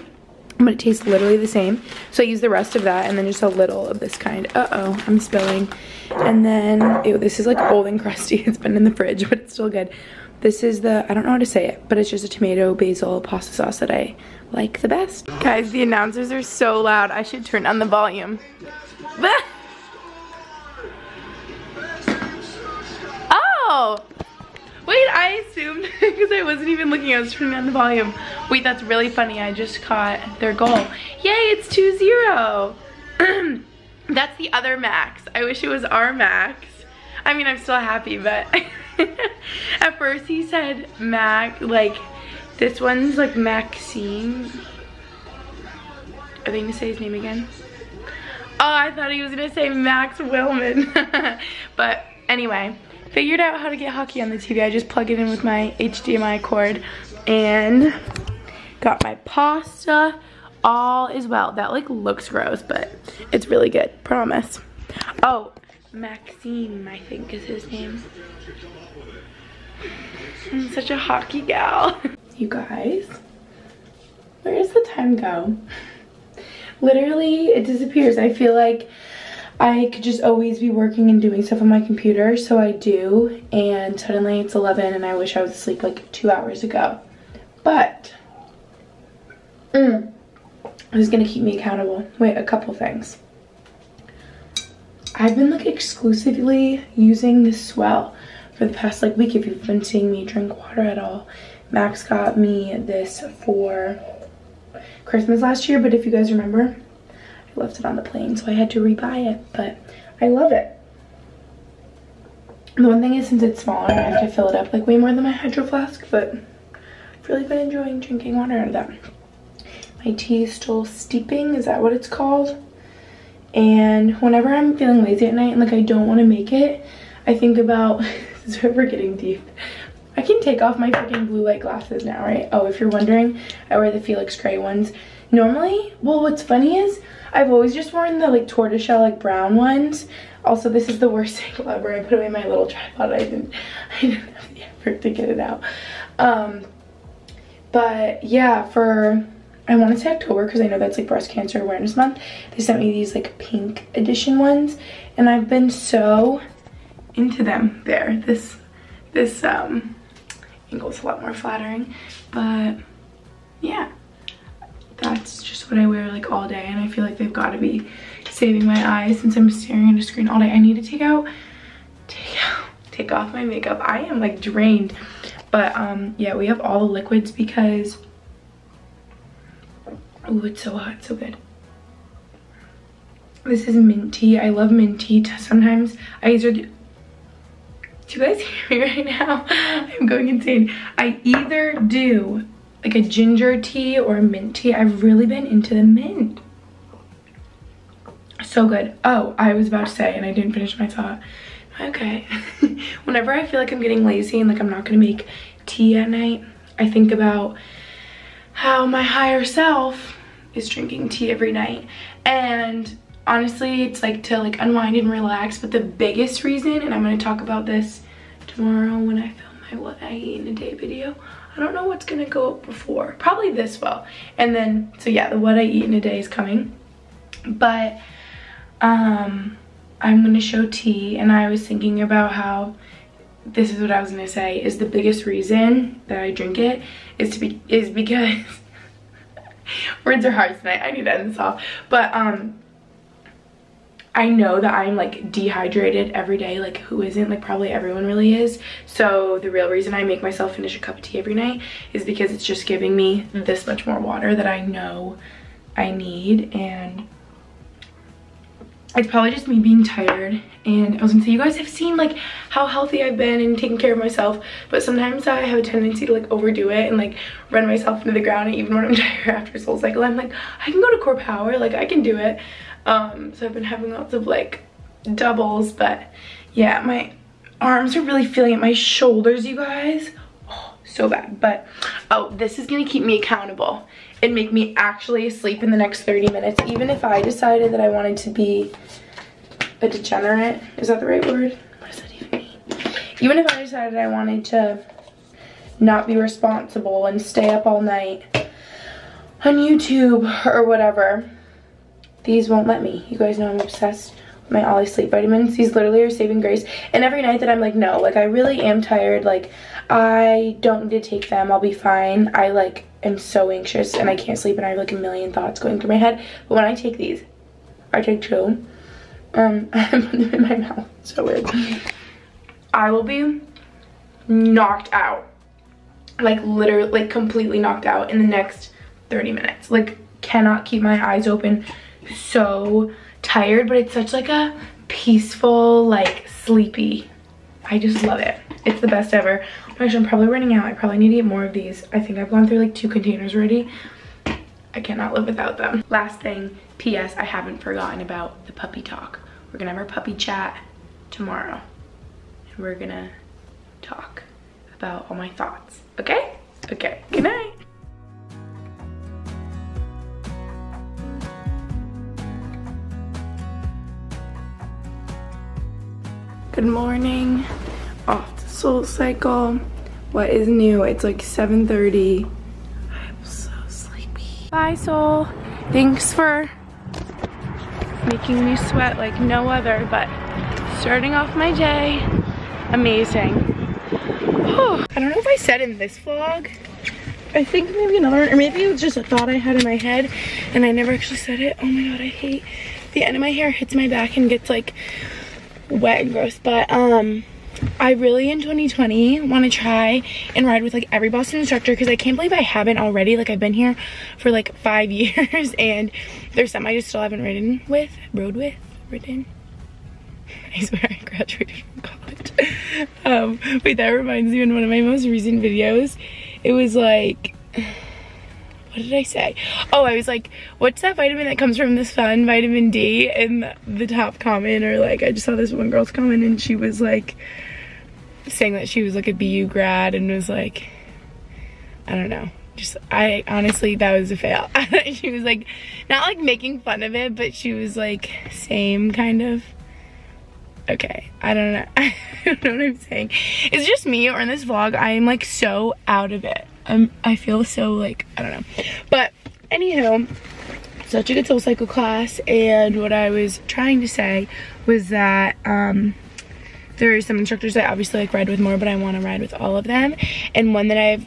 But it tastes literally the same. So I use the rest of that and then just a little of this kind. Uh-oh, I'm spilling. And then, ew, this is like old and crusty. It's been in the fridge, but it's still good. This is the, I don't know how to say it, but it's just a tomato basil pasta sauce that I like the best. Guys, the announcers are so loud. I should turn on the volume. Oh! Wait, I assumed, because I wasn't even looking, I was turning on the volume. Wait, that's really funny. I just caught their goal. Yay, it's 2-0. That's the other Max. I wish it was our Max. I mean, I'm still happy, but at first he said Mac, like, this one's like Maxine. Are they gonna say his name again? Oh, I thought he was gonna say Max Willman. But anyway, figured out how to get hockey on the TV. I just plug it in with my HDMI cord and got my pasta. All is well. That like looks gross, but it's really good, promise. Oh, Maxime, I think is his name. I'm such a hockey gal. You guys, where does the time go? Literally, it disappears. I feel like I could just always be working and doing stuff on my computer, so I do, and suddenly it's 11 and I wish I was asleep like 2 hours ago. But who's gonna keep me accountable? Wait, a couple things. I've been like exclusively using this Swell for the past like week. If you've been seeing me drink water at all, Max got me this for Christmas last year, but if you guys remember, I left it on the plane, so I had to rebuy it, but I love it. The one thing is, since it's smaller, I have to fill it up like way more than my Hydro Flask, but I've really been enjoying drinking water out of that. My tea is still steeping, is that what it's called? And whenever I'm feeling lazy at night and like I don't want to make it, I think about, this is where we're getting deep. I can take off my freaking blue light glasses now, right? Oh, if you're wondering, I wear the Felix Gray ones. Normally, well, what's funny is I've always just worn the like tortoiseshell, like brown ones. Also, this is the worst angle ever. I put away my little tripod. I didn't have the effort to get it out. But yeah, I want to say October because I know that's like Breast Cancer Awareness Month. They sent me these like pink edition ones, and I've been so into them. There, this angle's a lot more flattering, but yeah, that's just what I wear like all day, and I feel like they've got to be saving my eyes since I'm staring at a screen all day. I need to take off my makeup. I am like drained, but yeah, we have all the liquids because oh, it's so hot, so good. This is mint tea. I love mint tea. Sometimes I either do you guys hear me right now? I'm going insane. I either do like a ginger tea or a mint tea. I've really been into the mint. So good. Oh, I was about to say, and I didn't finish my thought. Okay. Whenever I feel like I'm getting lazy and like I'm not gonna make tea at night, I think about how my higher self is drinking tea every night. And honestly, it's like to like unwind and relax. But the biggest reason, and I'm going to talk about this tomorrow when I film my what I eat in a day video. I don't know what's going to go up before. Probably this will. And then, so yeah, the what I eat in a day is coming. But I'm going to show tea. And I was thinking about how, this is what I was going to say, is the biggest reason that I drink it is because words are hard tonight. I need to end this off. But I know that I'm like dehydrated every day. Like, who isn't? Like, probably everyone really is. So the real reason I make myself finish a cup of tea every night is because it's just giving me this much more water that I know I need. And it's probably just me being tired. And I was gonna say, you guys have seen like how healthy I've been and taking care of myself, but sometimes I have a tendency to like overdo it and like run myself into the ground. And even when I'm tired after SoulCycle, I'm like, I can go to Core Power, like I can do it. So I've been having lots of like doubles, but yeah, my arms are really feeling it. My shoulders, you guys, oh, so bad. But oh, this is gonna keep me accountable and make me actually sleep in the next 30 minutes. Even if I decided that I wanted to be a degenerate, is that the right word? What does that even mean? Even if I decided I wanted to not be responsible and stay up all night on YouTube or whatever, these won't let me. You guys know I'm obsessed with my Ollie sleep vitamins. These literally are saving grace. And every night that I'm like, no, like I really am tired, like I don't need to take them, I'll be fine. I like am so anxious and I can't sleep and I have like a million thoughts going through my head. But when I take these, I take 2, I put them in my mouth, so weird. I will be knocked out, like literally, like completely knocked out in the next 30 minutes. Like cannot keep my eyes open, so tired, but it's such like a peaceful, like sleepy, I just love it. It's the best ever. Actually, I'm probably running out. I probably need to get more of these. I think I've gone through like 2 containers already. I cannot live without them. Last thing, PS, I haven't forgotten about the puppy talk. We're gonna have our puppy chat tomorrow. And we're gonna talk about all my thoughts, okay? Okay, good night. Good morning. Off to SoulCycle. What is new? It's like 7:30. I'm so sleepy. Bye, Soul. Thanks for making me sweat like no other, but starting off my day, amazing. Oh, I don't know if I said in this vlog. I think maybe another one, or maybe it was just a thought I had in my head and I never actually said it. Oh my god, I hate the end of my hair hits my back and gets like wet and gross. But I really in 2020 want to try and ride with like every Boston instructor, because I can't believe I haven't already. Like I've been here for like 5 years and there's some I just still haven't ridden. I swear I graduated from college. Wait, that reminds me, in one of my most recent videos, it was like, what did I say? Oh, I was like, what's that vitamin that comes from the sun? Vitamin D. And the top comment, or like, I just saw this one girl's comment and she was like saying that she was like a BU grad and was like, I don't know. Just, I honestly, that was a fail. She was like, not like making fun of it, but she was like, same kind of. Okay, I don't know. I don't know what I'm saying. It's just me, or in this vlog, I am like so out of it. I feel so like, I don't know. But anywho, such a good SoulCycle class, and what I was trying to say was that there are some instructors I obviously like ride with more, but I want to ride with all of them. And one that I've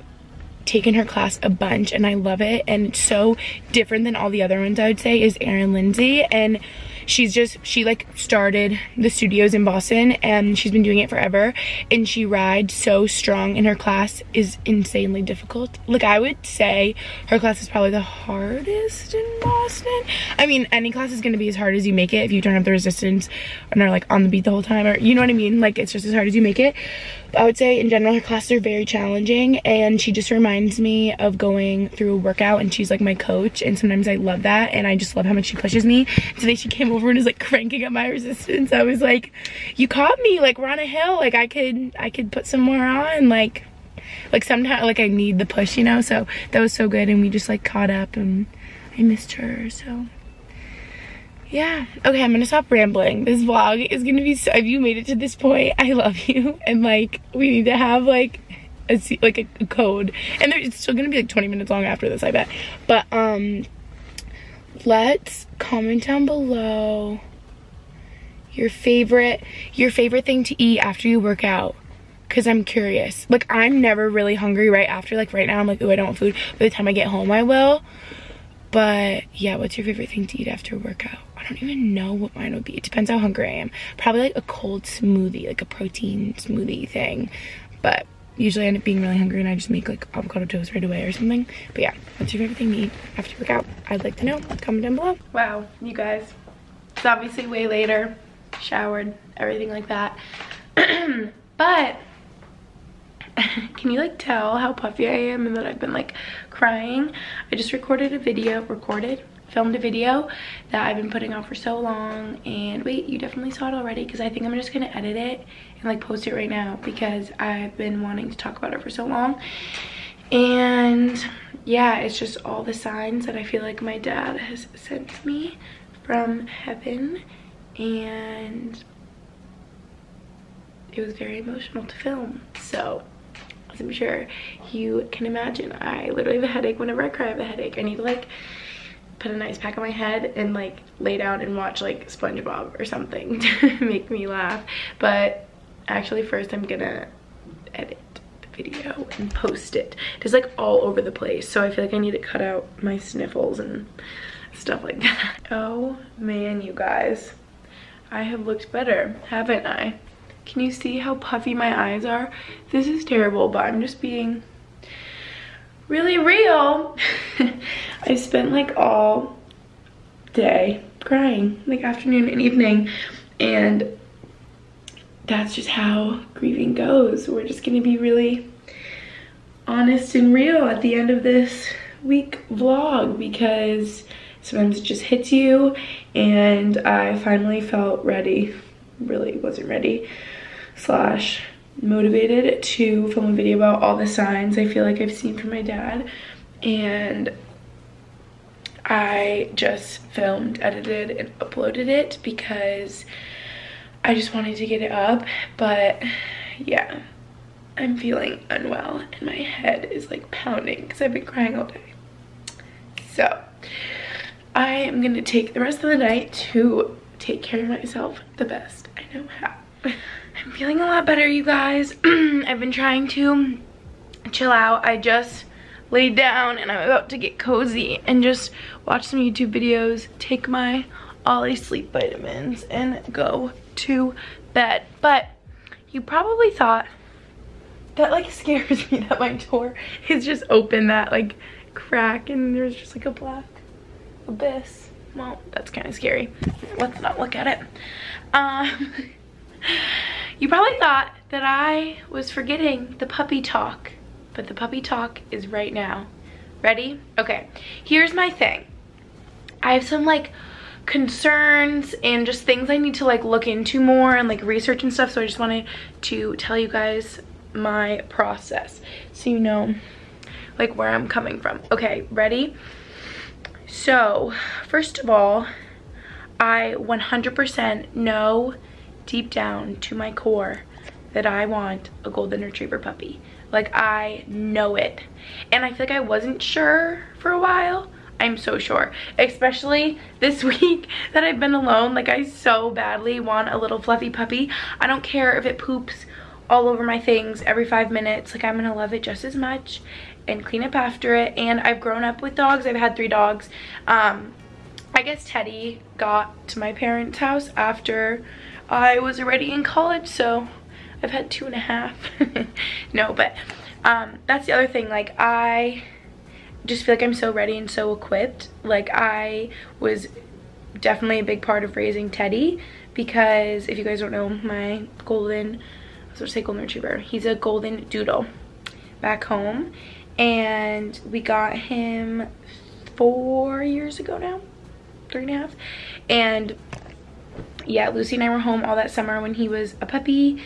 taken her class a bunch and I love it, and it's so different than all the other ones, I would say, is Erin Lindsay. And she like started the studios in Boston and she's been doing it forever, and she rides so strong, and her class is insanely difficult. Like I would say her class is probably the hardest in Boston. I mean, any class is going to be as hard as you make it if you don't have the resistance and are like on the beat the whole time, or you know what I mean, like it's just as hard as you make it. But I would say in general her classes are very challenging, and she just reminds me of going through a workout, and she's like my coach, and sometimes I love that, and I just love how much she pushes me. Today she came over and was like cranking up my resistance. I was like, you caught me, like we're on a hill, like I could put some more on, like sometimes like I need the push, you know. So that was so good, and we just like caught up, and I missed her, so yeah. Okay, I'm gonna stop rambling. This vlog is gonna be so, if you made it to this point, I love you. And like, we need to have like a code. And it's still gonna be like 20 minutes long after this, I bet. But let's comment down below your favorite thing to eat after you work out. Cause I'm curious. Like, I'm never really hungry right after. Like right now I'm like, oh, I don't want food. By the time I get home I will. But yeah, what's your favorite thing to eat after a workout? I don't even know what mine would be. It depends how hungry I am. Probably like a cold smoothie, like a protein smoothie thing. But usually I end up being really hungry and I just make like avocado toast right away or something. But yeah, what's your favorite thing to eat after you work out? I'd like to know. Comment down below. Wow, you guys. It's obviously way later. Showered, everything like that. But can you like tell how puffy I am and that I've been like crying? I just filmed a video that I've been putting off for so long. And wait, you definitely saw it already, because I think I'm just gonna edit it and like post it right now because I've been wanting to talk about it for so long. And yeah, it's just all the signs that I feel like my dad has sent me from heaven, and it was very emotional to film. So as I'm sure you can imagine, I literally have a headache. Whenever I cry, I have a headache. I need to like put an ice pack on my head and like lay down and watch like SpongeBob or something to make me laugh. But actually first I'm gonna edit the video and post it. It's like all over the place, so I feel like I need to cut out my sniffles and stuff like that. Oh man, you guys, I have looked better, haven't I? Can you see how puffy my eyes are? This is terrible, but I'm just being really real. I spent like all day crying, like afternoon and evening, and that's just how grieving goes. We're just gonna be really honest and real at the end of this week vlog, because sometimes it just hits you, and I finally felt ready. Really wasn't ready slash motivated to film a video about all the signs I feel like I've seen from my dad. And I just filmed, edited, and uploaded it because I just wanted to get it up. But yeah, I'm feeling unwell and my head is like pounding because I've been crying all day. So I am gonna take the rest of the night to take care of myself the best I know how. I'm feeling a lot better, you guys. I've been trying to chill out. I just laid down and I'm about to get cozy and just watch some YouTube videos, take my Ollie sleep vitamins, and go to bed. But you probably thought that like scares me that my door is just open, that like crack, and there's just like a black abyss. Well, that's kind of scary. Let's not look at it. You probably thought that I was forgetting the puppy talk, but the puppy talk is right now. Ready? Okay, here's my thing. I have some like concerns and just things I need to like look into more and like research and stuff, so I just wanted to tell you guys my process so you know like where I'm coming from. Okay, ready? So first of all, I 100% know deep down to my core that I want a golden retriever puppy. Like, I know it. And I feel like I wasn't sure for a while. I'm so sure, especially this week that I've been alone. Like, I so badly want a little fluffy puppy. I don't care if it poops all over my things every 5 minutes. Like, I'm gonna love it just as much and clean up after it. And I've grown up with dogs. I've had 3 dogs. I guess Teddy got to my parents' house after I was already in college, so I've had 2.5. No, but that's the other thing. Like, I just feel like I'm so ready and so equipped. Like, I was definitely a big part of raising Teddy, because if you guys don't know, my golden, I was going to say golden retriever, he's a golden doodle back home, and we got him 4 years ago now, 3.5. And yeah, Lucy and I were home all that summer when he was a puppy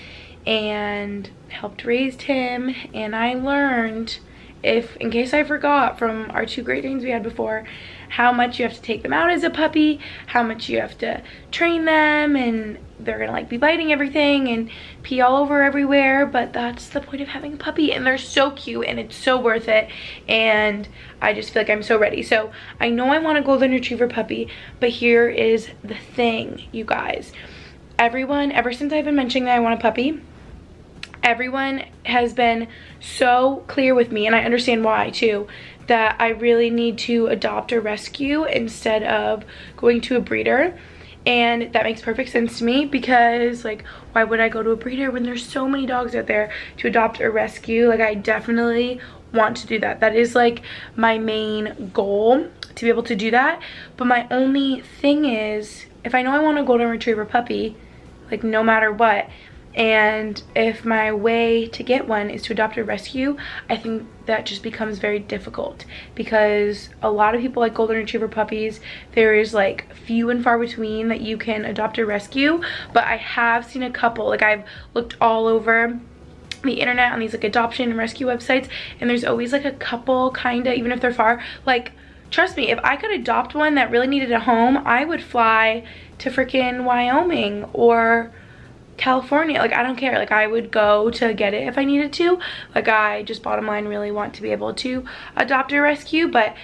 and helped raise him. And I learned, if in case I forgot from our 2 Great Danes we had before, how much you have to take them out as a puppy, how much you have to train them, and they're gonna like be biting everything and pee all over everywhere, but that's the point of having a puppy, and they're so cute and it's so worth it, and I just feel like I'm so ready. So I know I want a golden retriever puppy, but here is the thing, you guys. Everyone, ever since I've been mentioning that I want a puppy, everyone has been so clear with me, and I understand why too, that I really need to adopt or rescue instead of going to a breeder. And that makes perfect sense to me, because like, why would I go to a breeder when there's so many dogs out there to adopt or rescue? Like, I definitely want to do that. That is like my main goal, to be able to do that. But my only thing is, if I know I want a golden retriever puppy, like no matter what, and if my way to get one is to adopt or rescue, I think that just becomes very difficult, because a lot of people like golden retriever puppies. There is like few and far between that you can adopt or rescue, but I have seen a couple. Like, I've looked all over the internet on these like adoption and rescue websites, and there's always like a couple, kind of, even if they're far. Like, trust me, if I could adopt one that really needed a home, I would fly to freaking Wyoming or California. Like, I don't care. Like, I would go to get it if I needed to. Like, I just bottom line really want to be able to adopt or rescue. But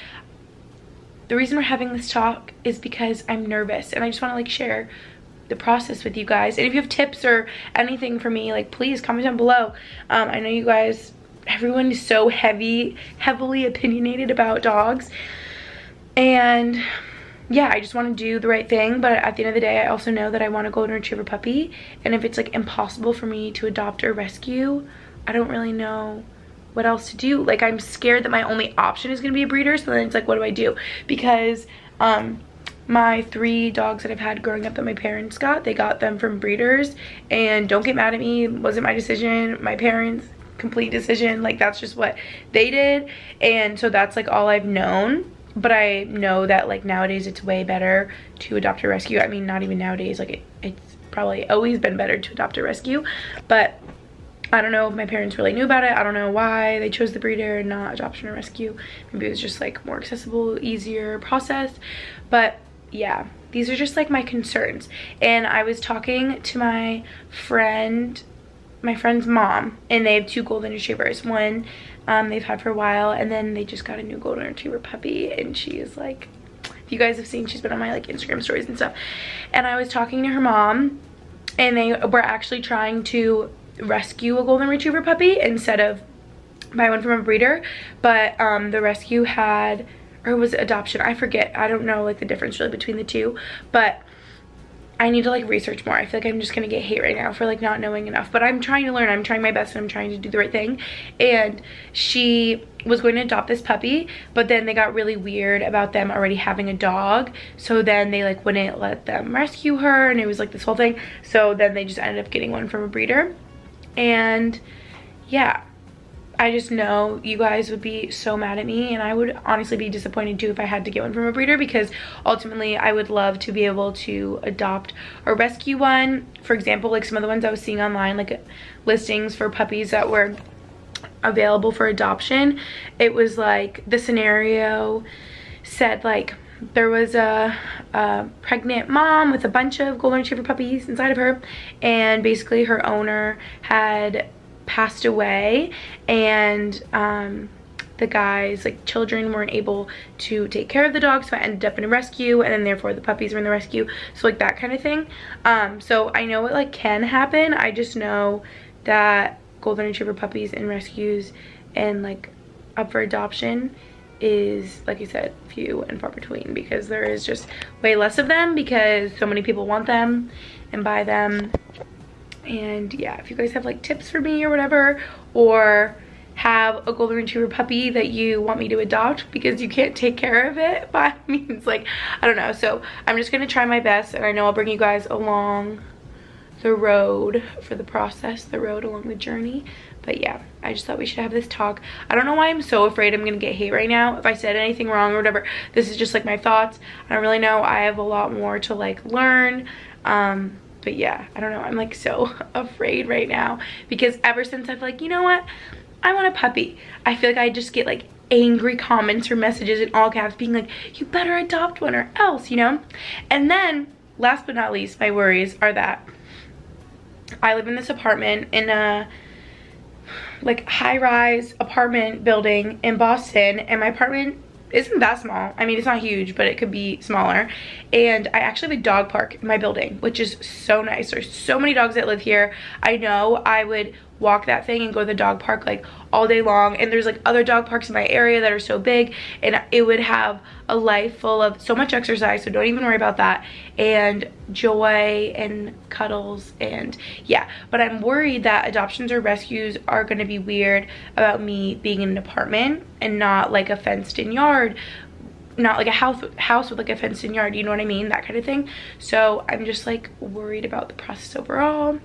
the reason we're having this talk is because I'm nervous, and I just want to like share the process with you guys. And if you have tips or anything for me, like, please comment down below. I know you guys, everyone is so heavily opinionated about dogs, and yeah, I just want to do the right thing. But at the end of the day, I also know that I want a golden retriever puppy, and if it's like impossible for me to adopt or rescue, I don't really know what else to do. Like, I'm scared that my only option is going to be a breeder, so then it's like, what do I do? Because my 3 dogs that I've had growing up that my parents got, they got them from breeders, and don't get mad at me, it wasn't my decision, my parents' complete decision. Like, that's just what they did, and so that's like all I've known. But I know that like nowadays it's way better to adopt or rescue. I mean, not even nowadays, like it's probably always been better to adopt or rescue, but I don't know if my parents really knew about it. I don't know why they chose the breeder and not adoption or rescue. Maybe it was just like more accessible, easier process. But yeah, these are just like my concerns. And I was talking to my friend's mom, and they have 2 golden retrievers. One they've had for a while, and then they just got a new golden retriever puppy, and she is like, if you guys have seen, she's been on my like Instagram stories and stuff. And I was talking to her mom, and they were actually trying to rescue a golden retriever puppy instead of buy one from a breeder. But the rescue had, or was it adoption, I forget, I don't know like the difference really between the two, but I need to like research more. I feel like I'm just gonna get hate right now for like not knowing enough, but I'm trying to learn. I'm trying my best, and I'm trying to do the right thing. And she was going to adopt this puppy, but then they got really weird about them already having a dog, so then they like wouldn't let them rescue her, and it was like this whole thing. So then they just ended up getting one from a breeder. And yeah, I just know you guys would be so mad at me, and I would honestly be disappointed too if I had to get one from a breeder, because ultimately I would love to be able to adopt or rescue one. For example, like some of the ones I was seeing online, like listings for puppies that were available for adoption, it was like the scenario said like there was a pregnant mom with a bunch of golden retriever puppies inside of her, and basically her owner had passed away, and the guy's like children weren't able to take care of the dog, so I ended up in a rescue, and then therefore the puppies were in the rescue, so like that kind of thing. So I know it like can happen. I just know that golden retriever puppies and rescues and like up for adoption is, like I said, few and far between, because there is just way less of them because so many people want them and buy them. And yeah, if you guys have like tips for me or whatever, or have a golden retriever puppy that you want me to adopt because you can't take care of it by means, like, I don't know. So I'm just gonna try my best, and I know I'll bring you guys along the road for the process, the road along the journey. But yeah, I just thought we should have this talk. I don't know why I'm so afraid I'm gonna get hate right now if I said anything wrong or whatever. This is just like my thoughts. I don't really know. I have a lot more to like learn. But yeah, I don't know, I'm like so afraid right now, because ever since I've like, you know what, I want a puppy, I feel like I just get like angry comments or messages in all caps being like, you better adopt one or else, you know? And then last but not least, my worries are that I live in this apartment in a like high-rise apartment building in Boston, and my apartment isn't that small. I mean, it's not huge, but it could be smaller. And I actually have a dog park in my building, which is so nice. There's so many dogs that live here. I know I would walk that thing and go to the dog park like all day long, and there's like other dog parks in my area that are so big, and it would have a life full of so much exercise, so don't even worry about that, and joy and cuddles, and yeah. But I'm worried that adoptions or rescues are going to be weird about me being in an apartment and not like a fenced in yard, not like a house with like a fenced in yard, you know what I mean, that kind of thing. So I'm just like worried about the process overall.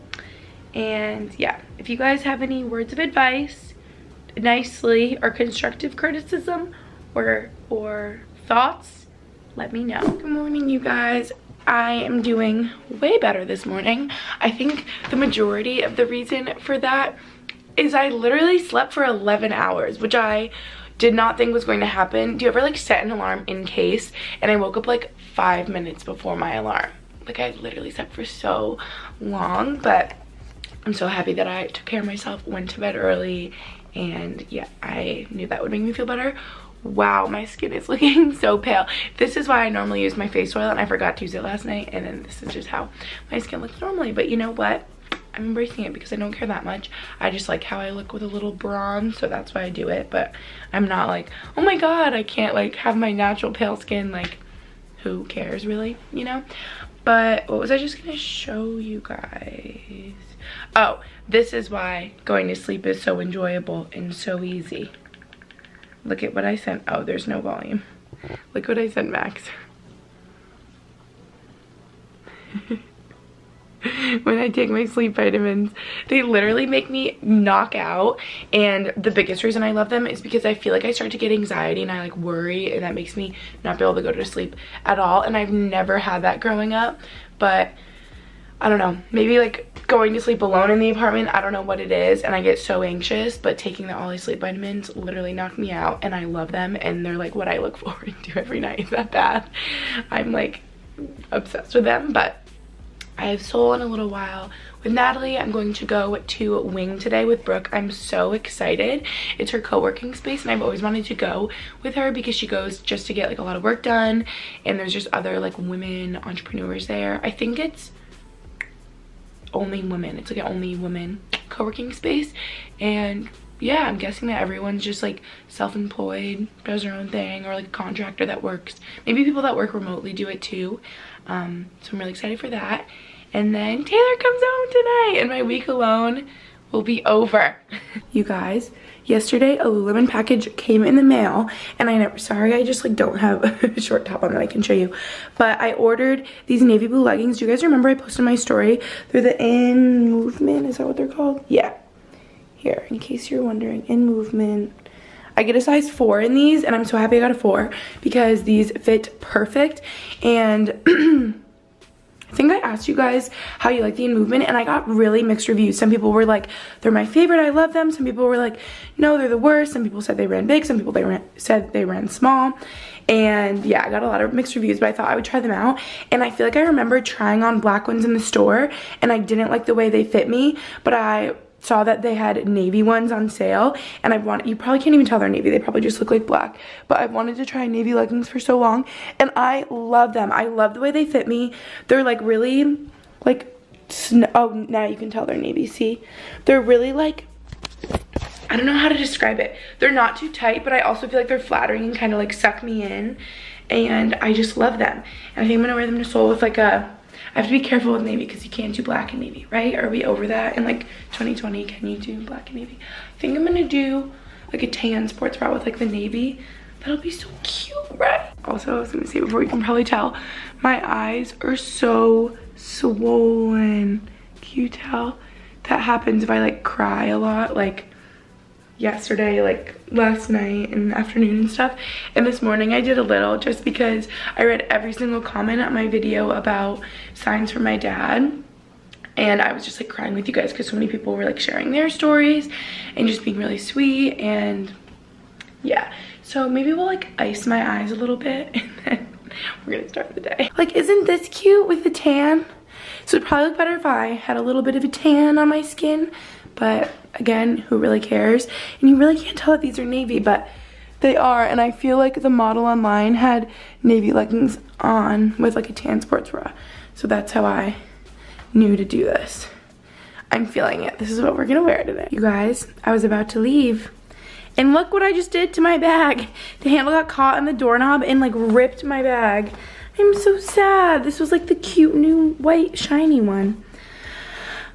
And yeah, if you guys have any words of advice, nicely, or constructive criticism or thoughts, let me know. Good morning, you guys. I am doing way better this morning. I think the majority of the reason for that is I literally slept for 11 hours, which I did not think was going to happen. Do you ever like set an alarm in case? And I woke up like 5 minutes before my alarm. Like I literally slept for so long, but I'm so happy that I took care of myself, went to bed early, and yeah, I knew that would make me feel better. Wow, my skin is looking so pale. This is why I normally use my face oil, and I forgot to use it last night, and then this is just how my skin looks normally. But you know what? I'm embracing it because I don't care that much. I just like how I look with a little bronze, so that's why I do it. But I'm not like, oh my god, I can't like have my natural pale skin. Like, who cares really, you know? But what was I just gonna show you guys? Oh, this is why going to sleep is so enjoyable and so easy. Look at what I sent. Oh, there's no volume. Look what I sent Max. When I take my sleep vitamins, they literally make me knock out, and the biggest reason I love them is because I feel like I start to get anxiety and I like worry, and that makes me not be able to go to sleep at all. And I've never had that growing up, but I don't know, maybe like going to sleep alone in the apartment, I don't know what it is, and I get so anxious, but taking the Ollie sleep vitamins literally knock me out, and I love them, and they're like what I look forward to every night. Is that bad? I'm like obsessed with them. But I have Soul in a little while with Natalie. I'm going to go to Wing today with Brooke. I'm so excited. It's her co-working space, and I've always wanted to go with her because she goes just to get like a lot of work done, and there's just other like women entrepreneurs there. I think it's only women. It's like an only women co-working space, and yeah, I'm guessing that everyone's just like self-employed, does their own thing, or like a contractor that works. Maybe people that work remotely do it too. So I'm really excited for that. And then Taylor comes home tonight, and my week alone will be over. You guys, yesterday a Lululemon package came in the mail, and sorry, I just like don't have a short top on that I can show you, but I ordered these navy blue leggings. Do you guys remember I posted my story? They're the In Movement, is that what they're called? Yeah, here, in case you're wondering, In Movement. I get a size 4 in these, and I'm so happy I got a 4 because these fit perfect. And I think I asked you guys how you like the In Movement, and I got really mixed reviews. Some people were like, they're my favorite, I love them. Some people were like, no, they're the worst. Some people said they ran big. Some people said they ran small. And yeah, I got a lot of mixed reviews, but I thought I would try them out. And I feel like I remember trying on black ones in the store, and I didn't like the way they fit me, but I saw that they had navy ones on sale, and you probably can't even tell they're navy, they probably just look like black, but I've wanted to try navy leggings for so long, and I love them. I love the way they fit me. They're like really like, oh, now you can tell they're navy. See, they're really like, I don't know how to describe it. They're not too tight, but I also feel like they're flattering and kind of like suck me in, and I just love them. And I think I'm gonna wear them to Soul with like a, I have to be careful with navy because you can't do black and navy, right? Are we over that in like 2020? Can you do black and navy? I think I'm gonna do like a tan sports bra with like the navy. That'll be so cute, right? Also, I was gonna say before, you can probably tell, my eyes are so swollen. Can you tell? That happens if I like cry a lot, like yesterday, like last night and afternoon and stuff. And this morning I did a little, just because I read every single comment on my video about signs from my dad, and I was just like crying with you guys because so many people were like sharing their stories and just being really sweet. And yeah, So maybe we'll like ice my eyes a little bit and then we're gonna start the day. Like, isn't this cute with the tan? So it'd probably look better if I had a little bit of a tan on my skin, but again, who really cares? And you really can't tell that these are navy, but they are, and I feel like the model online had navy leggings on with like a tan sports bra. So that's how I knew to do this. I'm feeling it. This is what we're gonna wear today. You guys, I was about to leave, and look what I just did to my bag. The handle got caught in the doorknob and like ripped my bag. I'm so sad. This was like the cute new white shiny one.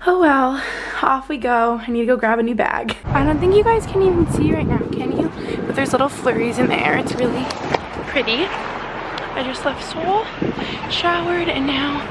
Oh well, off we go. I need to go grab a new bag. I don't think you guys can even see right now, can you? But there's little flurries in the air. It's really pretty. I just left Seoul, showered, and now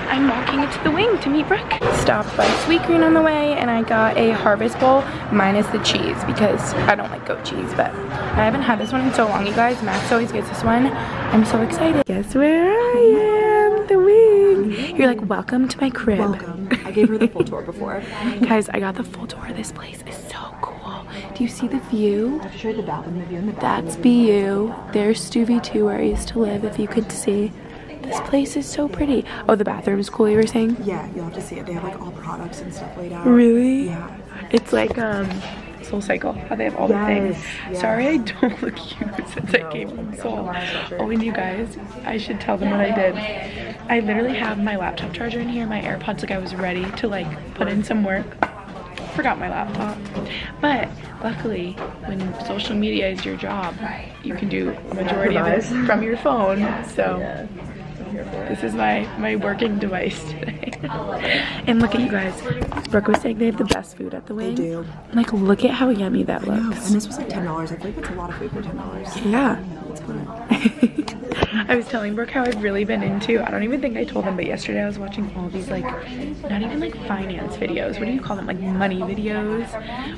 I'm walking into the wing to meet Brooke. Stopped by Sweetgreen on the way, and I got a Harvest Bowl minus the cheese because I don't like goat cheese, but I haven't had this one in so long, you guys. Max always gets this one. I'm so excited. Guess where I am? The wing. You're like, welcome to my crib. Welcome. I gave her the full tour before. Guys, I got the full tour. This place is so cool. Do you see the view? I have to show you the balcony view in the back. That's BU. There's Stuvie 2 where I used to live, if you could see. This place is so pretty. Oh, the bathroom is cool, you were saying? Yeah, you'll have to see it. They have like all products and stuff laid out. Really? Yeah. It's like Soul Cycle, how they have all the things. Yes. Sorry I don't look cute since I came from Seoul. Oh, and you guys, I should tell them what I did. I literally have my laptop charger in here, my AirPods, like I was ready to like put in some work. Forgot my laptop. But luckily, when social media is your job, you can do a majority of it from your phone. So this is my working device today. And look at you guys. Brooke was saying they have the best food at the wing. They do. Like, look at how yummy that looks. No, and this was like $10. I think it's a lot of food for $10. Yeah. It's fun. I was telling Brooke how I've really been into, I don't even think I told them, but yesterday I was watching all these like, not even like finance videos. What do you call them? Like money videos.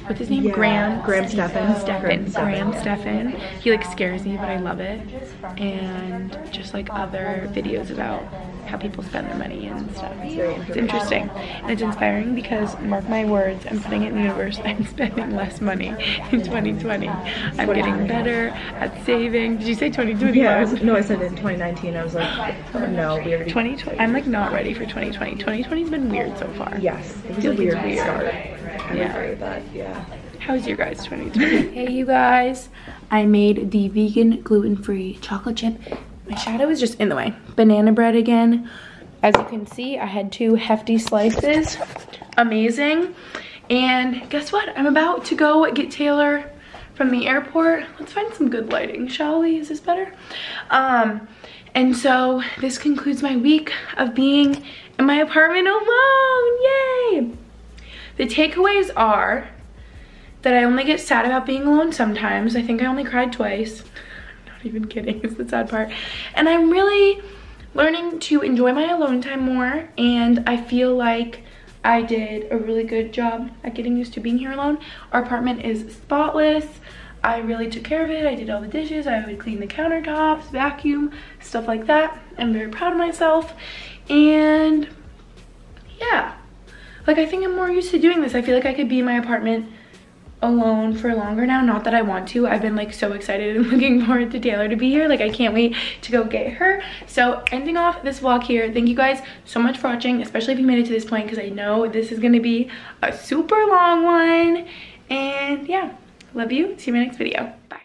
What's his name? Yeah. Graham Stephan. Stephan. He like scares me, but I love it. And just like other videos about how people spend their money and stuff. It's interesting. And it's inspiring because, mark my words, I'm putting it in the universe, I'm spending less money in 2020. I'm getting better at saving. Did you say 2020? Yeah, no, I said in 2019. I was like, oh no, we already. 2020. I'm like not ready for 2020. 2020's been weird so far. Yes, it was Feels a weird weird. start. I agree with that. Yeah. How's your guys' 2020? Hey you guys, I made the vegan gluten-free chocolate chip. My shadow is just in the way. Banana bread again. As you can see, I had 2 hefty slices. Amazing. And guess what? I'm about to go get Taylor from the airport. Let's find some good lighting, shall we? Is this better? And so this concludes my week of being in my apartment alone. Yay! The takeaways are that I only get sad about being alone sometimes. I think I only cried twice. Not even kidding, is the sad part. And I'm really learning to enjoy my alone time more, and I feel like I did a really good job at getting used to being here alone. Our apartment is spotless. I really took care of it. I did all the dishes. I would clean the countertops, vacuum, stuff like that. I'm very proud of myself. And yeah, like I think I'm more used to doing this. I feel like I could be in my apartment alone for longer now. Not that I want to. I've been like so excited and looking forward to Taylor to be here. Like I can't wait to go get her. So ending off this vlog here, thank you guys so much for watching, especially if you made it to this point, because I know this is going to be a super long one. And yeah, love you. See you in my next video. Bye.